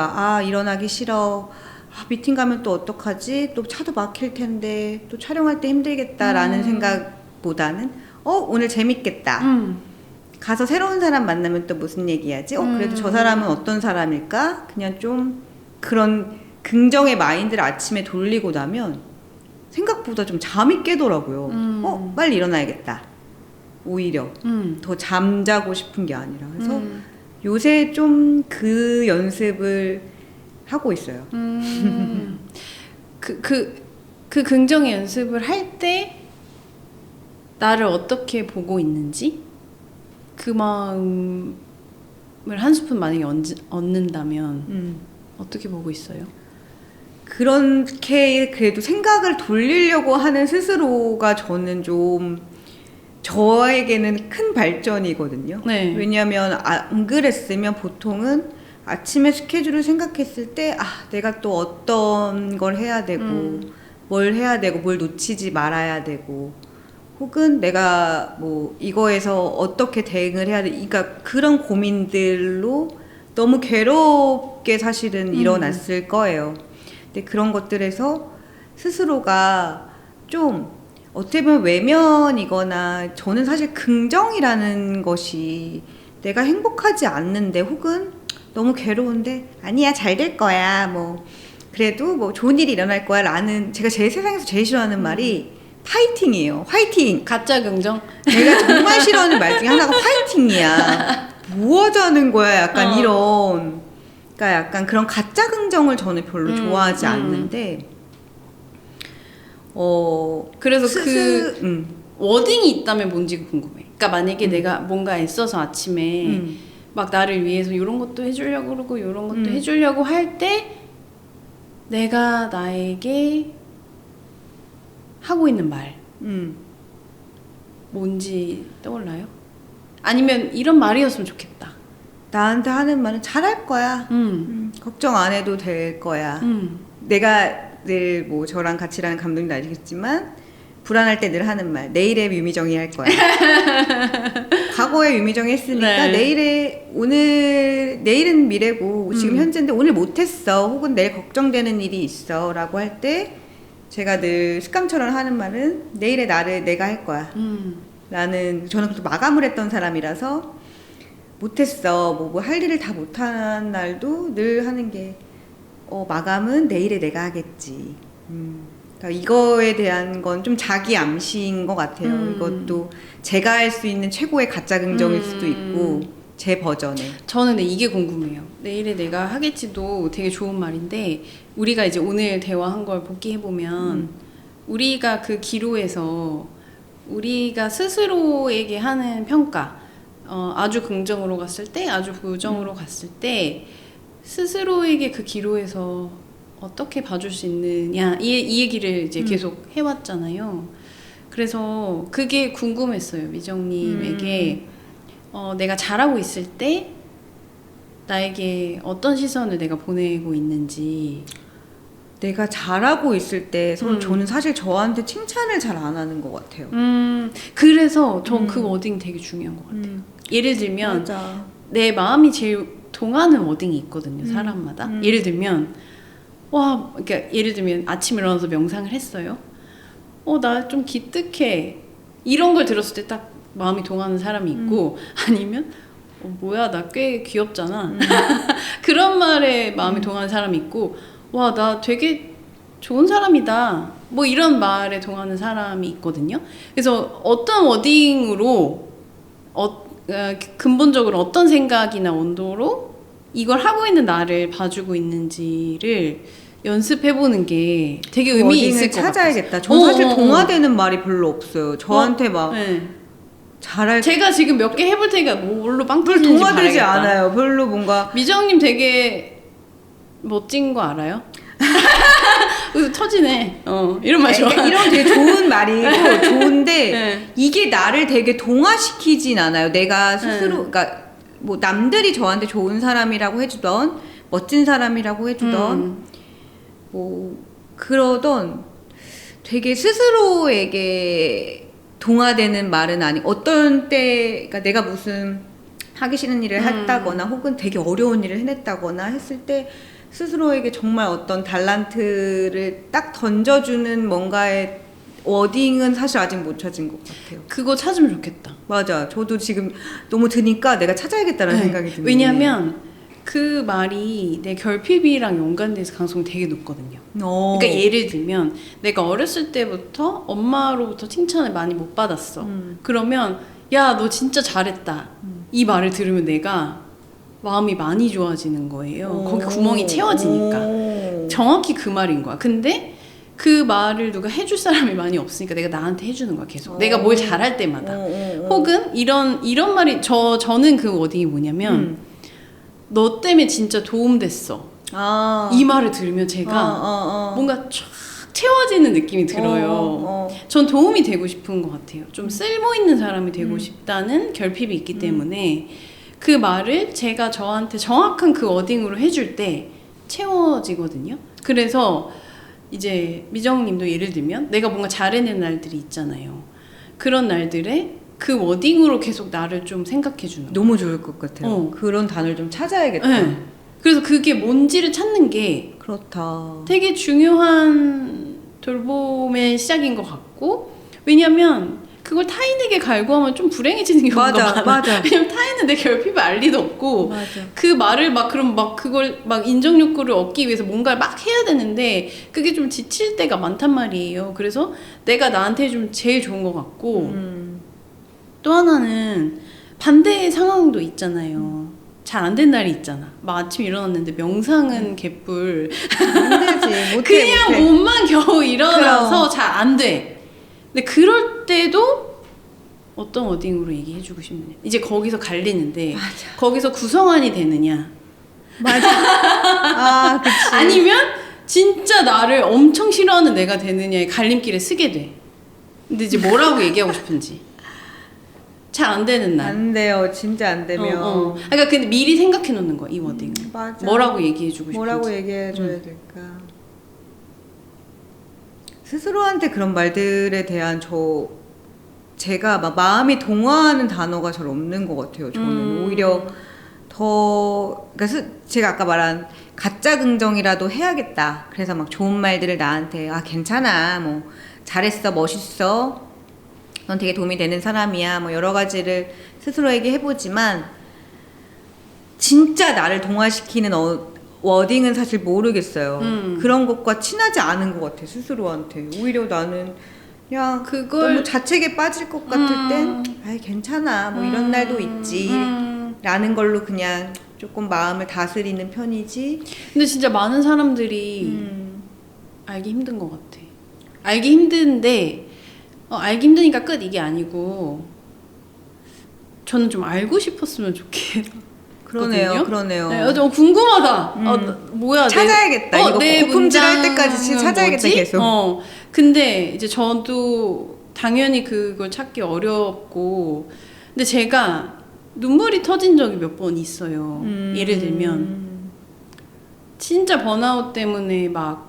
일어나기 싫어, 미팅 가면 또 어떡하지, 또 차도 막힐 텐데 또 촬영할 때 힘들겠다라는 생각보다는 오늘 재밌겠다, 가서 새로운 사람 만나면 또 무슨 얘기하지, 그래도 저 사람은 어떤 사람일까, 그냥 좀 그런 긍정의 마인드를 아침에 돌리고 나면 생각보다 좀 잠이 깨더라고요. 빨리 일어나야겠다. 오히려 더 잠자고 싶은 게 아니라. 그래서 요새 좀 그 연습을 하고 있어요. 그 긍정의 연습을 할 때 나를 어떻게 보고 있는지, 그 마음을 한 스푼 만약에 얻는다면 어떻게 보고 있어요? 그렇게 그래도 생각을 돌리려고 하는 스스로가 저는 좀, 저에게는 큰 발전이거든요. 네. 왜냐하면 안 그랬으면 보통은 아침에 스케줄을 생각했을 때 내가 또 어떤 걸 해야 되고 뭘 해야 되고 뭘 놓치지 말아야 되고, 혹은 내가 뭐 이거에서 어떻게 대응을 해야 돼, 그러니까 그런 고민들로 너무 괴롭게 사실은 일어났을 거예요. 근데 그런 것들에서 스스로가 좀 어떻게 보면 외면이거나, 저는 사실 긍정이라는 것이 내가 행복하지 않는데 혹은 너무 괴로운데 아니야 잘 될 거야, 뭐 그래도 뭐 좋은 일이 일어날 거야 라는, 제가 제 세상에서 제일 싫어하는 말이 파이팅이에요. 화이팅. 가짜 긍정? 내가 정말 싫어하는 말 중에 하나가 화이팅이야. 뭐 하자는 거야, 약간 이런. 그러니까 약간 그런 가짜 긍정을 저는 별로 좋아하지 않는데, 그래서 워딩이 있다면 뭔지 궁금해. 그러니까 만약에 내가 뭔가 애써서 아침에 막 나를 위해서 이런 것도 해주려고 그러고 이런 것도 해주려고 할 때 내가 나에게 하고 있는 말 뭔지 떠올라요? 아니면 이런 말이었으면 좋겠다. 나한테 하는 말은 잘할 거야. 걱정 안 해도 될 거야. 내가 늘 뭐 저랑 같이 일하는 감독님도 아시겠지만 불안할 때 늘 하는 말, 내일의 유미정이 할 거야. 과거에 유미정이 했으니까 네. 내일은 미래고 지금 현재인데 오늘 못했어 혹은 내일 걱정되는 일이 있어 라고 할 때 제가 늘 습관처럼 하는 말은 내일의 나를 내가 할 거야 라는. 저는 또 마감을 했던 사람이라서 못했어 뭐 할 일을 다 못한 날도 늘 하는 게 마감은 내일에 내가 하겠지. 그러니까 이거에 대한 건 좀 자기 암시인 것 같아요. 이것도 제가 할 수 있는 최고의 가짜 긍정일 수도 있고 제 버전에. 저는 근데 이게 궁금해요. 내일에 내가 하겠지도 되게 좋은 말인데 우리가 이제 오늘 대화한 걸 복기해보면 우리가 그 기로에서 우리가 스스로에게 하는 평가 아주 긍정으로 갔을 때 아주 부정으로 갔을 때 스스로에게 그 기로에서 어떻게 봐줄 수 있느냐 이 얘기를 이제 계속 해왔잖아요. 그래서 그게 궁금했어요. 미정님에게 내가 잘하고 있을 때 나에게 어떤 시선을 내가 보내고 있는지. 내가 잘하고 있을 때 저는 사실 저한테 칭찬을 잘 안 하는 것 같아요. 그래서 전 그 워딩 되게 중요한 것 같아요. 예를 들면 맞아. 내 마음이 제일 동하는 워딩이 있거든요. 사람마다. 예를 들면 그러니까 예를 들면 아침에 일어나서 명상을 했어요. 나 좀 기특해. 이런 걸 들었을 때 딱 마음이 동하는 사람이 있고 아니면 뭐야 나 꽤 귀엽잖아. 그런 말에 마음이 동하는 사람이 있고 와 나 되게 좋은 사람이다. 뭐 이런 말에 동하는 사람이 있거든요. 그래서 어떤 워딩으로 근본적으로 어떤 생각이나 온도로 이걸 하고 있는 나를 봐주고 있는지를 연습해보는 게 되게 의미 있을 것 같아요. 찾아야겠다. 저는 사실 동화되는 말이 별로 없어요. 저한테 막 네. 잘할. 제가 지금 몇 개 해볼 테니까 뭘로 빵 별 터지는지 동화되지 봐야겠다. 않아요. 별로 뭔가. 미정님 되게 멋진 거 알아요? 그래서 터지네. 이런 말 좋아. 이런 되게 좋은 말이고 좋은데 네. 이게 나를 되게 동화시키진 않아요. 내가 스스로 그러니까 뭐 남들이 저한테 좋은 사람이라고 해주던 멋진 사람이라고 해주던 뭐 그러던 되게 스스로에게 동화되는 말은 아니. 어떤 때 그러니까 내가 무슨 하기 싫은 일을 했다거나 혹은 되게 어려운 일을 해냈다거나 했을 때 스스로에게 정말 어떤 달란트를 딱 던져주는 뭔가의 워딩은 사실 아직 못 찾은 것 같아요. 그거 찾으면 좋겠다. 맞아. 저도 지금 너무 드니까 내가 찾아야겠다는 생각이 드네요. 왜냐면 그 말이 내 결핍이랑 연관돼서 가능성이 되게 높거든요. 그러니까 예를 들면 내가 어렸을 때부터 엄마로부터 칭찬을 많이 못 받았어. 그러면 야, 너 진짜 잘했다. 이 말을 들으면 내가 마음이 많이 좋아지는 거예요. 거기 구멍이 채워지니까. 정확히 그 말인 거야. 근데 그 말을 누가 해줄 사람이 많이 없으니까 내가 나한테 해주는 거야, 계속. 내가 뭘 잘할 때마다. 혹은 이런 말이 저는 그 워딩이 뭐냐면 너 때문에 진짜 도움됐어. 이 말을 들으면 제가 뭔가 쫙 채워지는 느낌이 들어요. 전 도움이 되고 싶은 것 같아요. 좀 쓸모있는 사람이 되고 싶다는 결핍이 있기 때문에 그 말을 제가 저한테 정확한 그 워딩으로 해줄 때 채워지거든요. 그래서 이제 미정님도 예를 들면 내가 뭔가 잘해낸 날들이 있잖아요. 그런 날들에 그 워딩으로 계속 나를 좀 생각해 주는 거예요. 너무 좋을 것 같아요. 그런 단어를 좀 찾아야겠다. 네. 그래서 그게 뭔지를 찾는 게 그렇다. 되게 중요한 돌봄의 시작인 것 같고, 왜냐면 그걸 타인에게 갈구하면 좀 불행해지는 경우가 많아. 맞아. 왜냐면 타인은 내 결핍을 알 리도 없고, 맞아. 그 말을 그럼 그걸 인정 욕구를 얻기 위해서 뭔가를 막 해야 되는데 그게 좀 지칠 때가 많단 말이에요. 그래서 내가 나한테 해주면 제일 좋은 것 같고, 또 하나는 반대의 상황도 있잖아요. 잘 안 된 날이 있잖아. 막 아침에 일어났는데 명상은 개뿔. 힘들지. 못해, 그냥 못해. 몸만 겨우 일어나서 잘 안 돼. 근데 그럴 때도 어떤 워딩으로 얘기해주고 싶느냐. 이제 거기서 갈리는데 거기서 구성원이 되느냐. 맞아. 그치. 아니면 진짜 나를 엄청 싫어하는 내가 되느냐의 갈림길에 쓰게 돼. 근데 이제 뭐라고 얘기하고 싶은지. 잘 안 되는 날. 안 돼요. 진짜 안 되면. 그러니까 근데 미리 생각해 놓는 거야, 이 워딩을. 맞아. 뭐라고 얘기해주고 싶은지. 뭐라고 얘기해줘야 될까? 스스로한테 그런 말들에 대한 제가 막 마음이 동화하는 단어가 잘 없는 것 같아요. 저는 오히려 그러니까 제가 아까 말한 가짜 긍정이라도 해야겠다. 그래서 막 좋은 말들을 나한테 괜찮아, 뭐 잘했어, 멋있어, 넌 되게 도움이 되는 사람이야, 뭐 여러 가지를 스스로에게 해보지만 진짜 나를 동화시키는 워딩은 사실 모르겠어요. 그런 것과 친하지 않은 것 같아, 스스로한테. 오히려 나는 그냥 너무 자책에 빠질 것 같을 땐 괜찮아, 뭐 이런 날도 있지 라는 걸로 그냥 조금 마음을 다스리는 편이지. 근데 진짜 많은 사람들이 알기 힘든 것 같아. 알기 힘든데 알기 힘드니까 끝 이게 아니고 저는 좀 알고 싶었으면 좋겠거든요. 그러네요. 네, 좀 궁금하다. 뭐야? 찾아야겠다. 이거 고품질 할 때까지 찾아야겠다, 뭐지? 계속. 근데 이제 저도 당연히 그걸 찾기 어렵고, 근데 제가 눈물이 터진 적이 몇 번 있어요. 예를 들면 진짜 번아웃 때문에 막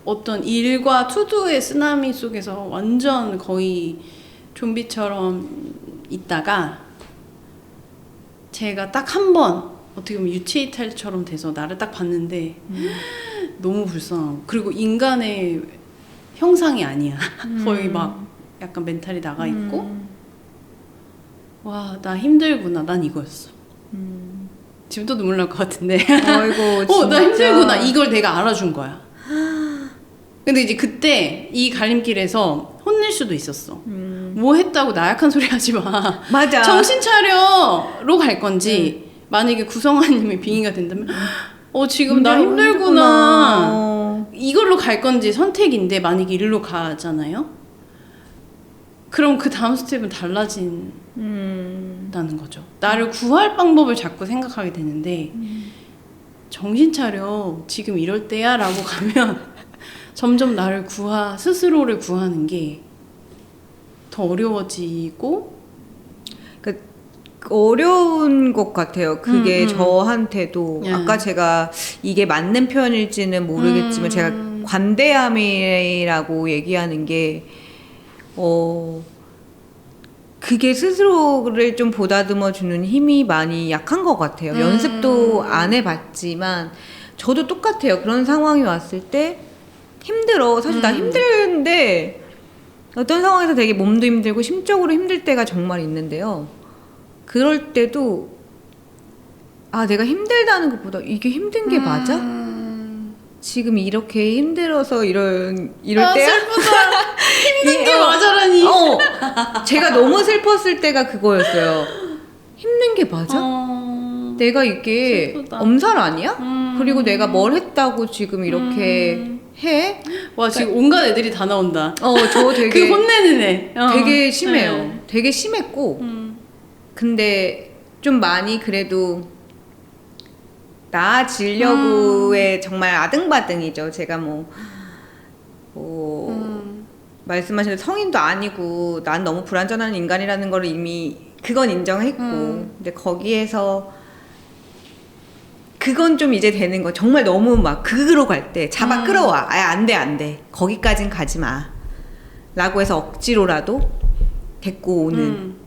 어떤 일과 투두의 쓰나미 속에서 완전 거의 좀비처럼 있다가 제가 딱 한 번 어떻게 보면 유체이탈처럼 돼서 나를 딱 봤는데 너무 불쌍하고, 그리고 인간의 형상이 아니야. 거의 막 약간 멘탈이 나가 있고 와, 나 힘들구나. 난 이거였어. 지금 또 눈물 날 것 같은데. 아이고, 진짜. 나 힘들구나. 이걸 내가 알아준 거야. 근데 이제 그때 이 갈림길에서 혼낼 수도 있었어. 뭐 했다고 나약한 소리 하지 마. 맞아. 정신 차려로 갈 건지, 만약에 구성아님이 빙의가 된다면 지금 나 힘들구나. 이걸로 갈 건지 선택인데, 만약에 이리로 가잖아요. 그럼 그 다음 스텝은 달라진다는 거죠. 나를 구할 방법을 자꾸 생각하게 되는데 정신 차려, 지금 이럴 때야 라고 가면 점점 나를 스스로를 구하는 게 더 어려워지고. 어려운 것 같아요. 그게 저한테도. 예. 아까 제가 이게 맞는 표현일지는 모르겠지만 제가 관대함이라고 얘기하는 게 그게 스스로를 좀 보다듬어주는 힘이 많이 약한 것 같아요. 연습도 안 해봤지만 저도 똑같아요. 그런 상황이 왔을 때 힘들어. 사실 나 힘든데 어떤 상황에서 되게 몸도 힘들고 심적으로 힘들 때가 정말 있는데요. 그럴 때도 내가 힘들다는 것보다 이게 힘든 게 맞아? 지금 이렇게 힘들어서 이럴 때야? 슬프다. 힘든 게 맞아라니. 제가 너무 슬펐을 때가 그거였어요. 힘든 게 맞아? 내가 이게 슬프다. 엄살 아니야? 그리고 내가 뭘 했다고 지금 이렇게 해? 와, 지금 온갖 애들이 다 나온다. 저 되게 그 혼내는 애. 되게 심해요. 네. 되게 심했고 근데 좀 많이 그래도 나아지려고의 정말 아등바등이죠. 제가 말씀하신 성인도 아니고 난 너무 불완전한 인간이라는 걸 이미 그건 인정했고 근데 거기에서 그건 좀 이제 되는 거. 정말 너무 막 극으로 갈 때 잡아 끌어와. 안 돼. 거기까진 가지 마. 라고 해서 억지로라도 데리고 오는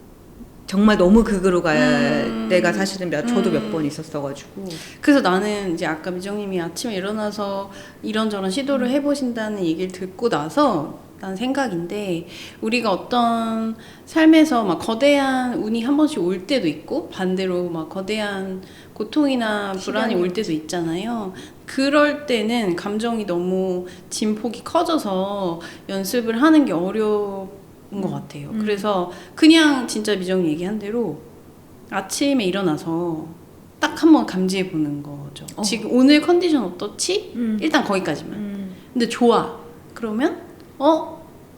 정말 너무 극으로 갈 때가 사실은 저도 몇 번 있었어가지고. 그래서 나는 이제 아까 미정님이 아침에 일어나서 이런저런 시도를 해보신다는 얘기를 듣고 나서 난 생각인데, 우리가 어떤 삶에서 막 거대한 운이 한 번씩 올 때도 있고 반대로 막 거대한 고통이나 불안이 올 때도 있잖아요. 그럴 때는 감정이 너무 진폭이 커져서 연습을 하는 게 어려운 것 같아요. 그래서 그냥 진짜 미정이 얘기한 대로 아침에 일어나서 딱 한번 감지해 보는 거죠. 지금 오늘 컨디션 어떻지? 일단 거기까지만. 근데 좋아. 그러면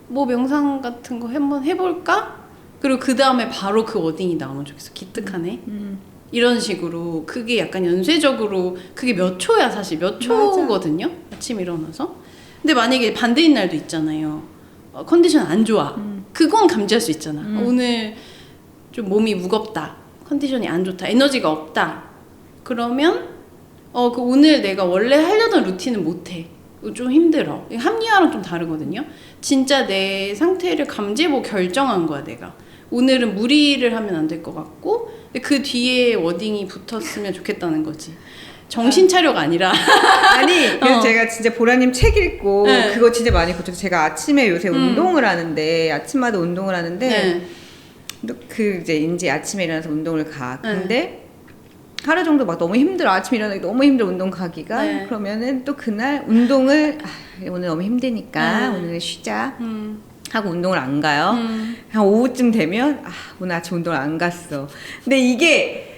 뭐 명상 같은 거 한번 해볼까? 그리고 그 다음에 바로 그 워딩이 나오면 좋겠어. 기특하네. 이런 식으로. 그게 약간 연쇄적으로, 그게 몇 초야 사실. 몇 초거든요. 아침에 일어나서. 근데 만약에 반대인 날도 있잖아요. 컨디션 안 좋아. 그건 감지할 수 있잖아. 오늘 좀 몸이 무겁다, 컨디션이 안 좋다, 에너지가 없다. 그러면 그 오늘 내가 원래 하려던 루틴을 못해. 좀 힘들어. 합리화랑 좀 다르거든요. 진짜 내 상태를 감지해보고 결정한 거야, 내가. 오늘은 무리를 하면 안 될 것 같고, 근데 그 뒤에 워딩이 붙었으면 좋겠다는 거지. 정신 차려가 아니라. 아니, 그래서 제가 진짜 보라님 책 읽고 네. 그거 진짜 많이 고쳐서 제가 아침에 요새 운동을 하는데 아침마다 운동을 하는데 네. 그 이제 아침에 일어나서 운동을 가. 근데 하루 정도 막 너무 힘들어. 아침에 일어나기 너무 힘들어 운동 가기가. 네. 그러면은 또 그날 운동을 오늘 너무 힘드니까 네. 오늘 쉬자 하고 운동을 안 가요. 한 오후쯤 되면 오늘 아침 운동을 안 갔어. 근데 이게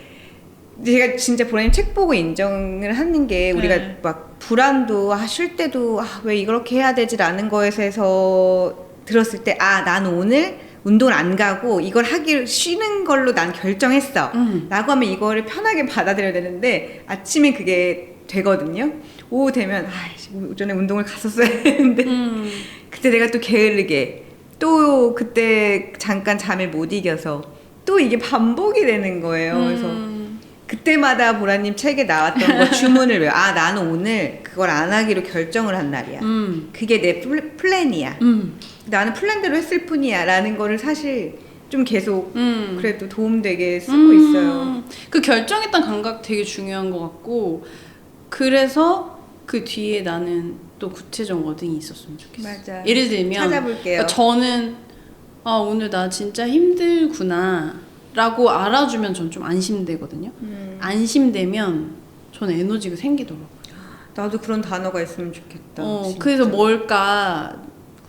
제가 진짜 보라님 책 보고 인정을 하는 게 우리가 네. 막 불안도 쉴 때도 왜 이렇게 해야 되지라는 거에서 들었을 때 난 오늘 운동을 안 가고 이걸 하기로 쉬는 걸로 난 결정했어 라고 하면 이거를 편하게 받아들여야 되는데 아침에 그게 되거든요. 오후 되면 오전에 운동을 갔었어야 했는데 그때 내가 또 게으르게 또 그때 잠깐 잠을 못 이겨서 또 이게 반복이 되는 거예요. 그래서 그때마다 보라님 책에 나왔던 거 주문을 외워. 나는 오늘 그걸 안 하기로 결정을 한 날이야. 그게 내 플랜이야. 나는 플랜대로 했을 뿐이야 라는 거를 사실 좀 계속 그래도 도움되게 쓰고 있어요. 그 결정했던 감각 되게 중요한 것 같고, 그래서 그 뒤에 나는 또 구체적 워딩이 있었으면 좋겠어. 맞아. 예를 들면 찾아볼게요. 그러니까 저는 오늘 나 진짜 힘들구나 라고 알아주면 전 좀 안심되거든요. 안심되면 저는 에너지가 생기더라고요. 나도 그런 단어가 있으면 좋겠다. 진짜. 그래서 뭘까?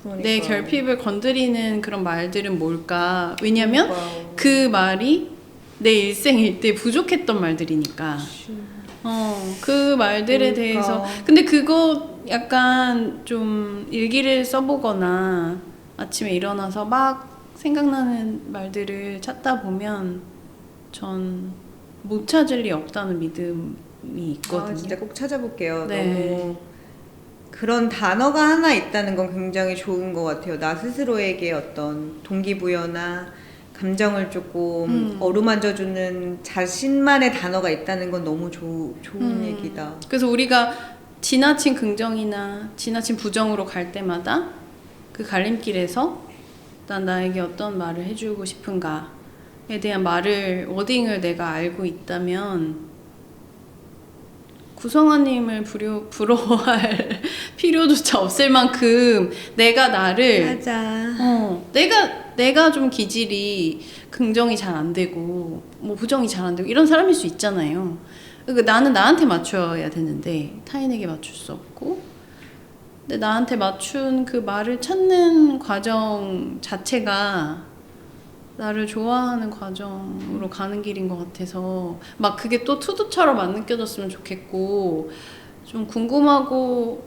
그러니까. 내 결핍을 건드리는 그런 말들은 뭘까? 왜냐면 그러니까. 그 말이 내 일생일 때 부족했던 말들이니까. 그 말들에 그러니까. 대해서. 근데 그거 약간 좀 일기를 써보거나 아침에 일어나서 막 생각나는 말들을 찾다 보면 전 못 찾을 리 없다는 믿음이 있거든요. 진짜 꼭 찾아볼게요. 네. 너무 그런 단어가 하나 있다는 건 굉장히 좋은 것 같아요. 나 스스로에게 어떤 동기부여나 감정을 조금 어루만져주는 자신만의 단어가 있다는 건 너무 좋은 얘기다. 그래서 우리가 지나친 긍정이나 지나친 부정으로 갈 때마다 그 갈림길에서 난 나에게 어떤 말을 해주고 싶은가에 대한 워딩을 내가 알고 있다면 구성아님을 부러워할 필요조차 없을 만큼 내가 나를 맞아. 내가 좀 기질이 긍정이 잘 안 되고 뭐 부정이 잘 안 되고 이런 사람일 수 있잖아요. 그러니까 나는 나한테 맞춰야 되는데 타인에게 맞출 수 없고, 근데 나한테 맞춘 그 말을 찾는 과정 자체가 나를 좋아하는 과정으로 가는 길인 것 같아서 막 그게 또 투두처럼 안 느껴졌으면 좋겠고, 좀 궁금하고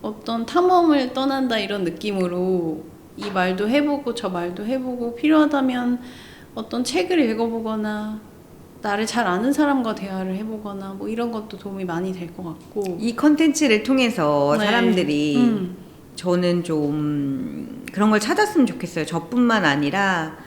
어떤 탐험을 떠난다 이런 느낌으로 이 말도 해보고 저 말도 해보고 필요하다면 어떤 책을 읽어보거나 나를 잘 아는 사람과 대화를 해보거나 뭐 이런 것도 도움이 많이 될 것 같고. 이 컨텐츠를 통해서 네. 사람들이 저는 좀 그런 걸 찾았으면 좋겠어요. 저뿐만 아니라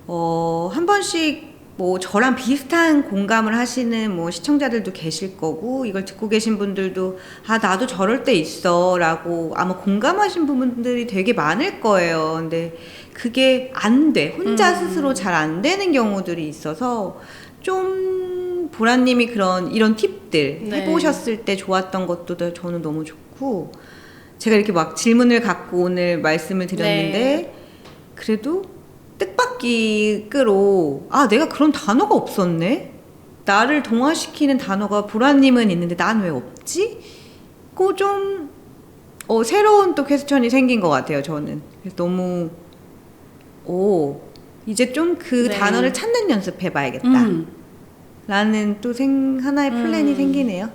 한 번씩 뭐 저랑 비슷한 공감을 하시는 뭐 시청자들도 계실 거고, 이걸 듣고 계신 분들도 나도 저럴 때 있어 라고 아마 공감하신 부분들이 되게 많을 거예요. 근데 그게 안 돼. 혼자 스스로 잘 안 되는 경우들이 있어서 좀 보라님이 이런 팁들 네. 해보셨을 때 좋았던 것도 저는 너무 좋고, 제가 이렇게 막 질문을 갖고 오늘 말씀을 드렸는데 네. 그래도 뜻밖기로 내가 그런 단어가 없었네? 나를 동화시키는 단어가 보라님은 있는데 난 왜 없지? 그 좀 새로운 또 퀘스천이 생긴 것 같아요, 저는. 그래서 너무 이제 좀 그 네. 단어를 찾는 연습해봐야겠다 라는 또 하나의 플랜이 생기네요.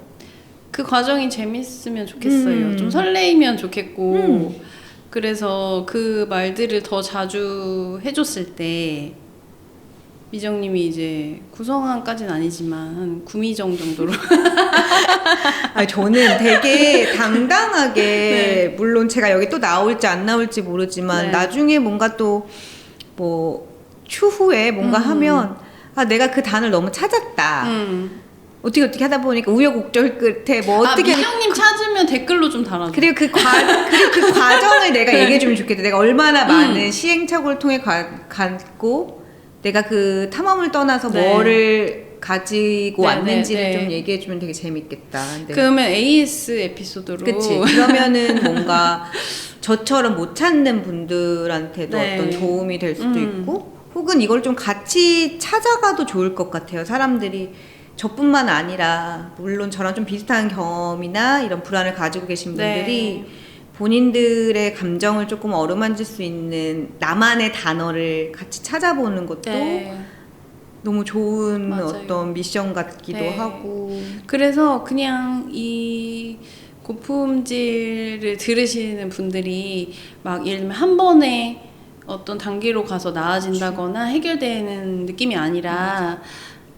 그 과정이 재밌으면 좋겠어요. 좀 설레이면 좋겠고. 그래서 그 말들을 더 자주 해줬을 때 미정님이 이제 구성함까지는 아니지만 한 구미정 정도로 저는 되게 당당하게 네. 물론 제가 여기 또 나올지 안 나올지 모르지만 네. 나중에 뭔가 또 뭐 추후에 뭔가 하면 아 내가 그 단어를 너무 찾았다. 어떻게 하다 보니까 우여곡절 끝에 뭐 어떻게 미정님 찾으면 댓글로 좀 달아줘. 그리고 그 과정을 내가 얘기해주면 좋겠다. 내가 얼마나 많은 시행착오를 통해 갔고 내가 그 탐험을 떠나서 네. 뭐를 가지고 네, 왔는지를 네, 네. 좀 얘기해주면 되게 재밌겠다. 네. 그러면 AS 에피소드로. 그치. 그러면은 뭔가 저처럼 못 찾는 분들한테도 네. 어떤 도움이 될 수도 있고 혹은 이걸 좀 같이 찾아가도 좋을 것 같아요. 사람들이 저뿐만 아니라 물론 저랑 좀 비슷한 경험이나 이런 불안을 가지고 계신 분들이 네. 본인들의 감정을 조금 어루만질 수 있는 나만의 단어를 같이 찾아보는 것도 네. 너무 좋은 맞아요. 어떤 미션 같기도 네. 하고 그래서 그냥 이 고품질을 들으시는 분들이 막 예를 들면 한 번에 어떤 단계로 가서 나아진다거나 해결되는 느낌이 아니라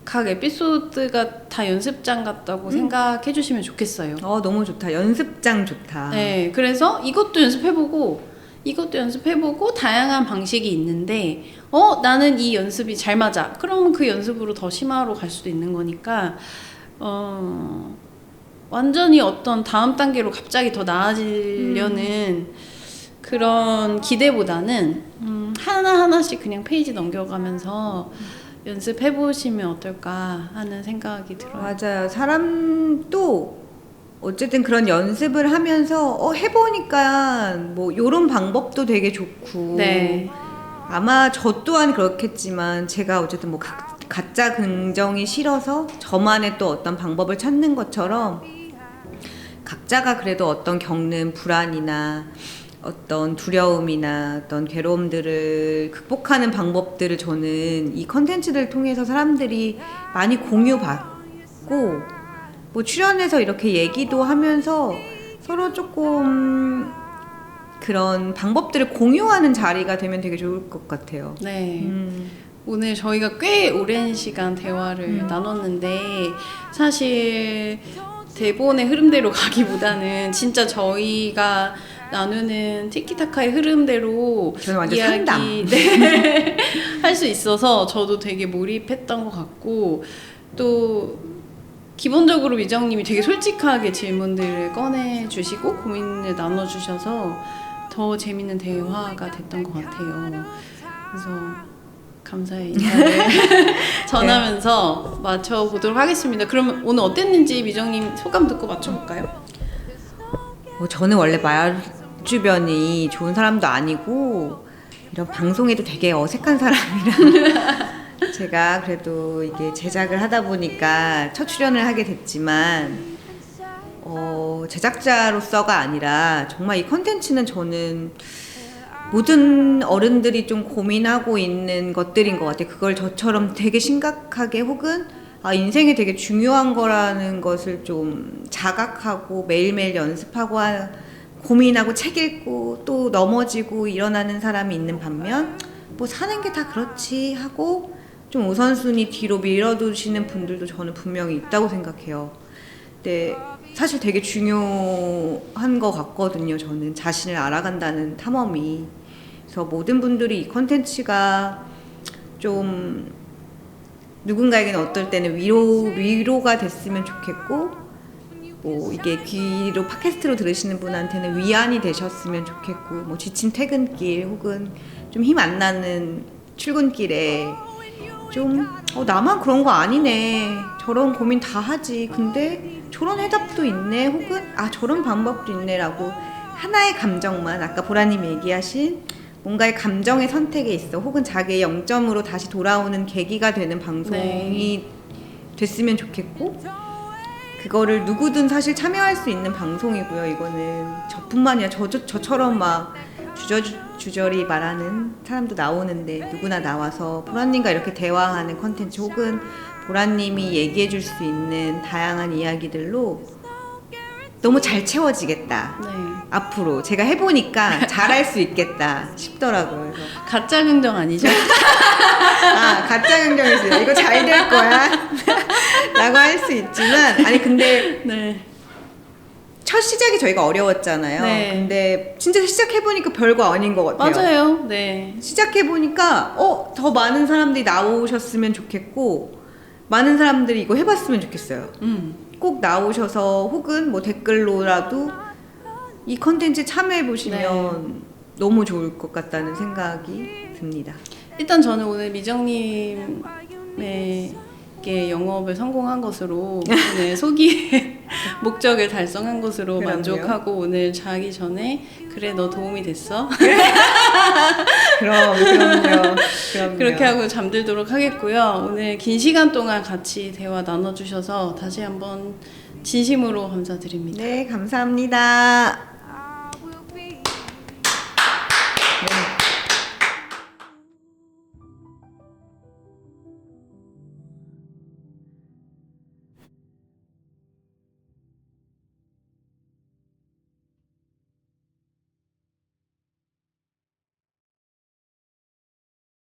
각 에피소드가 다 연습장 같다고 생각해 주시면 좋겠어요. 너무 좋다. 연습장 좋다. 네, 그래서 이것도 연습해보고 다양한 방식이 있는데 나는 이 연습이 잘 맞아. 그러면 그 연습으로 더 심화로 갈 수도 있는 거니까 완전히 어떤 다음 단계로 갑자기 더 나아지려는 그런 기대보다는 하나하나씩 그냥 페이지 넘겨가면서 연습해보시면 어떨까 하는 생각이 들어요. 맞아요. 사람도 어쨌든 그런 연습을 하면서 해보니까 뭐 요런 방법도 되게 좋고 네. 아마 저 또한 그렇겠지만 제가 어쨌든 뭐 가짜 긍정이 싫어서 저만의 또 어떤 방법을 찾는 것처럼 각자가 그래도 어떤 겪는 불안이나 어떤 두려움이나 어떤 괴로움들을 극복하는 방법들을 저는 이 컨텐츠를 통해서 사람들이 많이 공유받고 뭐 출연해서 이렇게 얘기도 하면서 서로 조금 그런 방법들을 공유하는 자리가 되면 되게 좋을 것 같아요. 네. 오늘 저희가 꽤 오랜 시간 대화를 나눴는데 사실 대본의 흐름대로 가기보다는 진짜 저희가 나누는 티키타카의 흐름대로 저는 완전 이야기 상담. 네, 할 수 있어서 저도 되게 몰입했던 것 같고 또 기본적으로 미정님이 되게 솔직하게 질문들을 꺼내주시고 고민을 나눠주셔서 더 재밌는 대화가 됐던 것 같아요. 그래서 감사의 인사를 전하면서 맞춰보도록 하겠습니다. 그러면 오늘 어땠는지 미정님 소감 듣고 맞춰볼까요? 저는 원래 말 주변이 좋은 사람도 아니고 이런 방송에도 되게 어색한 사람이라 제가 그래도 이게 제작을 하다 보니까 첫 출연을 하게 됐지만 제작자로서가 아니라 정말 이 컨텐츠는 저는 모든 어른들이 좀 고민하고 있는 것들인 것 같아요. 그걸 저처럼 되게 심각하게 혹은 인생에 되게 중요한 거라는 것을 좀 자각하고 매일매일 연습하고 고민하고 책 읽고 또 넘어지고 일어나는 사람이 있는 반면 뭐 사는 게 다 그렇지 하고 좀 우선순위 뒤로 밀어두시는 분들도 저는 분명히 있다고 생각해요. 근데 사실 되게 중요한 것 같거든요. 저는 자신을 알아간다는 탐험이. 그래서 모든 분들이 이 콘텐츠가 좀 누군가에게는 어떨 때는 위로가 됐으면 좋겠고 뭐 이게 귀로 팟캐스트로 들으시는 분한테는 위안이 되셨으면 좋겠고 뭐 지친 퇴근길 혹은 좀 힘 안 나는 출근길에 좀 나만 그런 거 아니네 저런 고민 다 하지 근데 저런 해답도 있네 혹은 저런 방법도 있네라고 하나의 감정만 아까 보라님이 얘기하신 뭔가의 감정의 선택에 있어 혹은 자기의 영점으로 다시 돌아오는 계기가 되는 방송이 됐으면 좋겠고 그거를 누구든 사실 참여할 수 있는 방송이고요. 이거는 저뿐만이 아니라 저처럼 막 주저리 말하는 사람도 나오는데 누구나 나와서 보라님과 이렇게 대화하는 컨텐츠 혹은 보라님이 얘기해 줄 수 있는 다양한 이야기들로 너무 잘 채워지겠다. 네. 앞으로 제가 해보니까 잘할 수 있겠다 싶더라고요. 그래서 가짜 긍정 아니죠? 가짜 긍정이었어요. 이거 잘 될 거야 라고 할 수 있지만 근데 네. 첫 시작이 저희가 어려웠잖아요. 네. 근데 진짜 시작해보니까 별거 아닌 것 같아요. 맞아요. 네. 시작해보니까 더 많은 사람들이 나오셨으면 좋겠고 많은 사람들이 이거 해봤으면 좋겠어요. 꼭 나오셔서 혹은 뭐 댓글로라도 이 컨텐츠 참여해보시면 너무 좋을 것 같다는 생각이 듭니다. 일단 저는 오늘 미정님에게 영업을 성공한 것으로 오늘 소기의 목적을 달성한 것으로 그럼요. 만족하고 오늘 자기 전에 그래 너 도움이 됐어? 그럼요. 그렇게 하고 잠들도록 하겠고요. 오늘 긴 시간 동안 같이 대화 나눠주셔서 다시 한번 진심으로 감사드립니다. 네, 감사합니다.